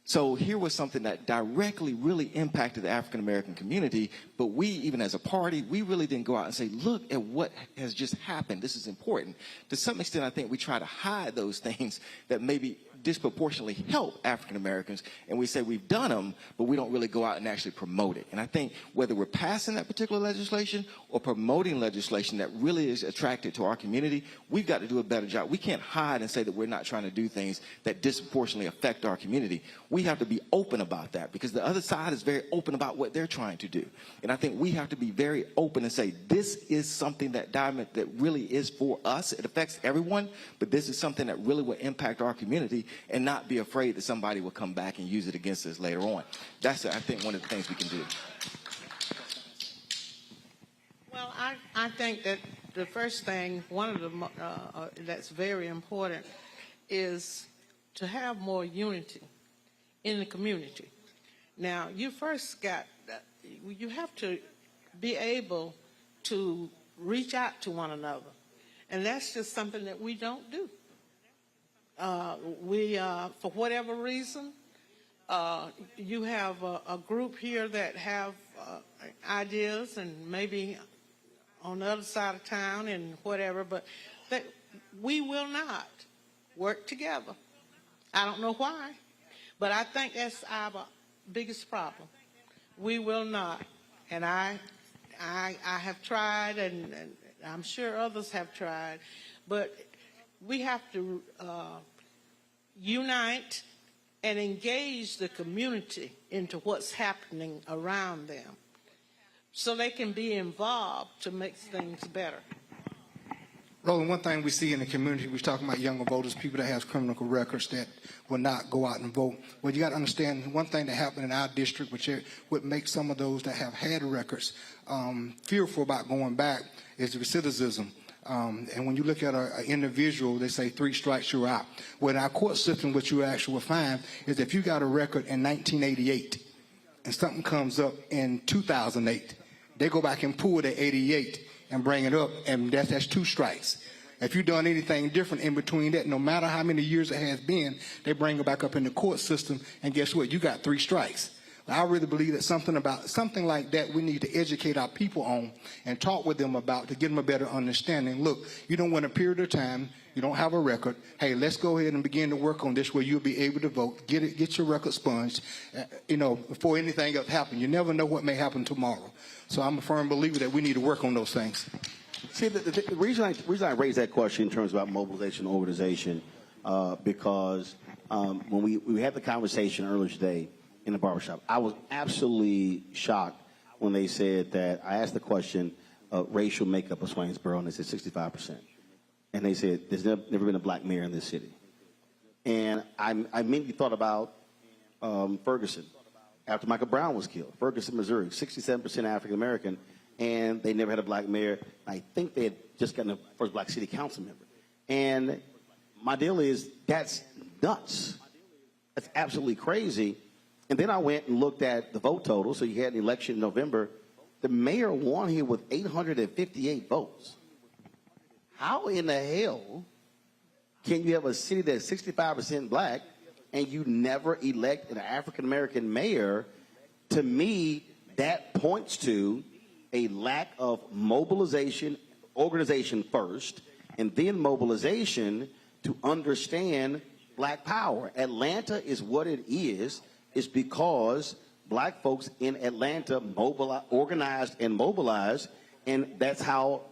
So here was something that directly really impacted the African American community, but we, even as a party, we really didn't go out and say, look at what has just happened. This is important. To some extent, I think we try to hide those things that maybe disproportionately help African Americans, and we say we've done them, but we don't really go out and actually promote it. And I think whether we're passing that particular legislation or promoting legislation that really is attracted to our community, we've got to do a better job. We can't hide and say that we're not trying to do things that disproportionately affect our community. We have to be open about that, because the other side is very open about what they're trying to do. And I think we have to be very open and say, this is something that really is for us. It affects everyone, but this is something that really will impact our community, and not be afraid that somebody will come back and use it against us later on. That's, I think, one of the things we can do. Well, I think that the first thing, one of the that's very important, is to have more unity in the community. Now, you have to be able to reach out to one another, and that's just something that we don't do. For whatever reason, you have a group here that have ideas, and maybe on the other side of town and whatever, but that we will not work together. I don't know why, but I think that's our biggest problem. We will not. And I have tried, and I'm sure others have tried, but we have to unite and engage the community into what's happening around them, so they can be involved to make things better. Roland, one thing we see in the community, we're talking about younger voters, people that have criminal records that will not go out and vote. Well, you got to understand, one thing that happened in our district, which would make some of those that have had records fearful about going back, is the recidivism. And when you look at an individual, they say 3 strikes, you're out. Well, in our court system, what you actually will find is if you got a record in 1988 and something comes up in 2008, they go back and pull the 88 and bring it up, and that's 2 strikes. If you've done anything different in between that, no matter how many years it has been, they bring it back up in the court system, and guess what? You got 3 strikes. I really believe that something like that we need to educate our people on and talk with them about to give them a better understanding. Look, you don't want a period of time, you don't have a record. Hey, let's go ahead and begin to work on this where you'll be able to vote. Get your record sponged, before anything else happens. You never know what may happen tomorrow. So I'm a firm believer that we need to work on those things. See, the reason I raise that question in terms about mobilization and organization, because when we had the conversation earlier today in the barbershop, I was absolutely shocked when they said that, I asked the question of racial makeup of Swainsboro, and they said 65%. And they said, there's never been a black mayor in this city. And I immediately thought about Ferguson, after Michael Brown was killed. Ferguson, Missouri, 67% African American, and they never had a black mayor. I think they had just gotten the first black city council member. And my deal is, that's nuts. That's absolutely crazy. And then I went and looked at the vote total. So you had an election in November. The mayor won here with 858 votes. How in the hell can you have a city that's 65% black and you never elect an African-American mayor? To me, that points to a lack of mobilization, organization first, and then mobilization to understand black power. Atlanta is what it is because black folks in Atlanta organized and mobilized, and that's how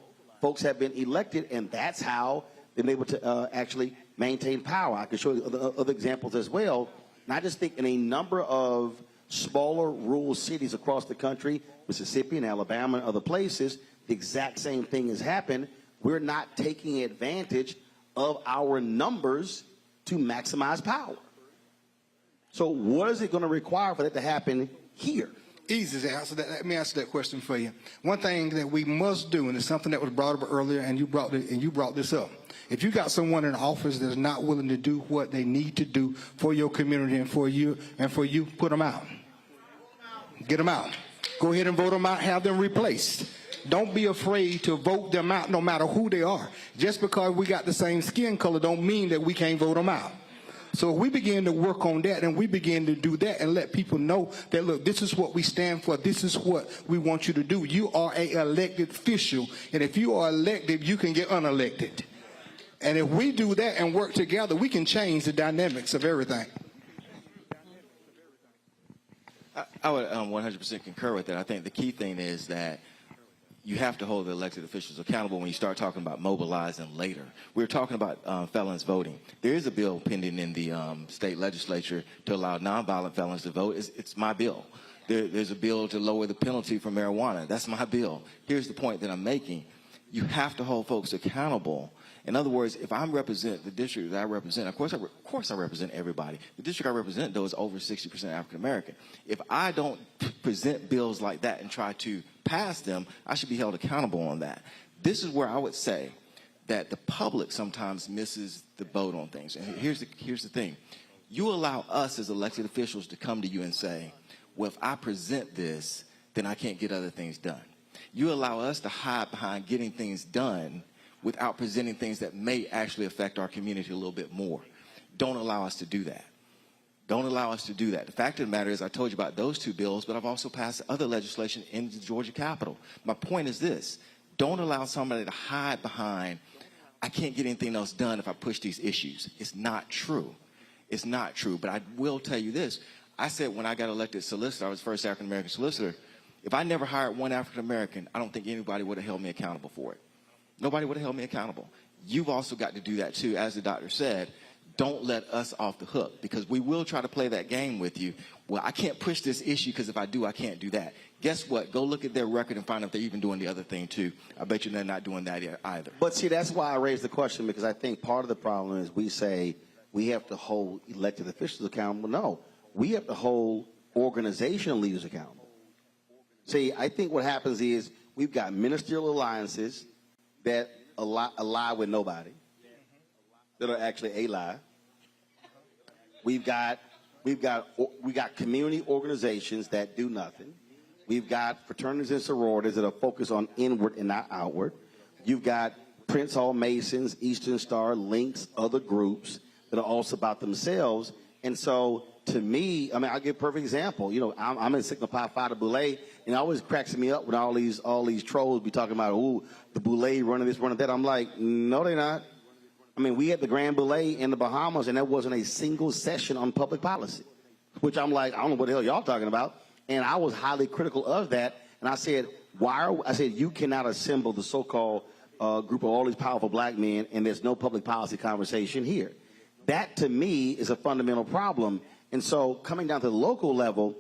folks have been elected, and that's how they've been able to actually maintain power. I can show you other examples as well. And I just think in a number of smaller rural cities across the country, Mississippi and Alabama and other places, the exact same thing has happened. We're not taking advantage of our numbers to maximize power. So what is it going to require for that to happen here? Easy to answer that. Let me answer that question for you. One thing that we must do, and it's something that was brought up earlier, and you brought this up. If you got someone in office that's not willing to do what they need to do for your community and for you, put them out. Get them out. Go ahead and vote them out. Have them replaced. Don't be afraid to vote them out, no matter who they are. Just because we got the same skin color don't mean that we can't vote them out. So if we begin to work on that and we begin to do that and let people know that, look, this is what we stand for. This is what we want you to do. You are an elected official. And if you are elected, you can get unelected. And if we do that and work together, we can change the dynamics of everything. I would 100% concur with that. I think the key thing is that you have to hold the elected officials accountable when you start talking about mobilizing later. We were talking about felons voting. There is a bill pending in the state legislature to allow nonviolent felons to vote. It's my bill. There's a bill to lower the penalty for marijuana. That's my bill. Here's the point that I'm making. You have to hold folks accountable. In other words, if I represent the district that I represent, of course I represent everybody. The district I represent, though, is over 60% African American. If I don't present bills like that and try to pass them, I should be held accountable on that. This is where I would say that the public sometimes misses the boat on things. And here's the thing. You allow us as elected officials to come to you and say, well, if I present this, then I can't get other things done. You allow us to hide behind getting things done without presenting things that may actually affect our community a little bit more. Don't allow us to do that. Don't allow us to do that. The fact of the matter is I told you about those two bills, but I've also passed other legislation in the Georgia Capitol. My point is this. Don't allow somebody to hide behind, I can't get anything else done if I push these issues. It's not true. It's not true. But I will tell you this. I said when I got elected solicitor, I was the first African-American solicitor, if I never hired one African-American, I don't think anybody would have held me accountable for it. Nobody would have held me accountable. You've also got to do that, too. As the doctor said, don't let us off the hook, because we will try to play that game with you. Well, I can't push this issue because if I do, I can't do that. Guess what? Go look at their record and find out if they're even doing the other thing, too. I bet you they're not doing that either. But, see, that's why I raised the question, because I think part of the problem is we say we have to hold elected officials accountable. No, we have to hold organizational leaders accountable. See, I think what happens is we've got ministerial alliances that ally with nobody, that are actually a lie. We got community organizations that do nothing. We've got fraternities and sororities that are focused on inward and not outward. You've got Prince Hall Masons, Eastern Star, Links, other groups that are also about themselves. And so, to me, I mean, I'll give a perfect example. You know, I'm in Sigma Pi Phi Boule, and it always cracks me up when all these trolls be talking about, ooh, the Boule running this, running that. I'm like, no, they're not. I mean, we had the Grand Boule in the Bahamas, and there wasn't a single session on public policy, which I'm like, I don't know what the hell y'all talking about. And I was highly critical of that. And I said, you cannot assemble the so-called group of all these powerful black men, and there's no public policy conversation here. That, to me, is a fundamental problem. And so coming down to the local level,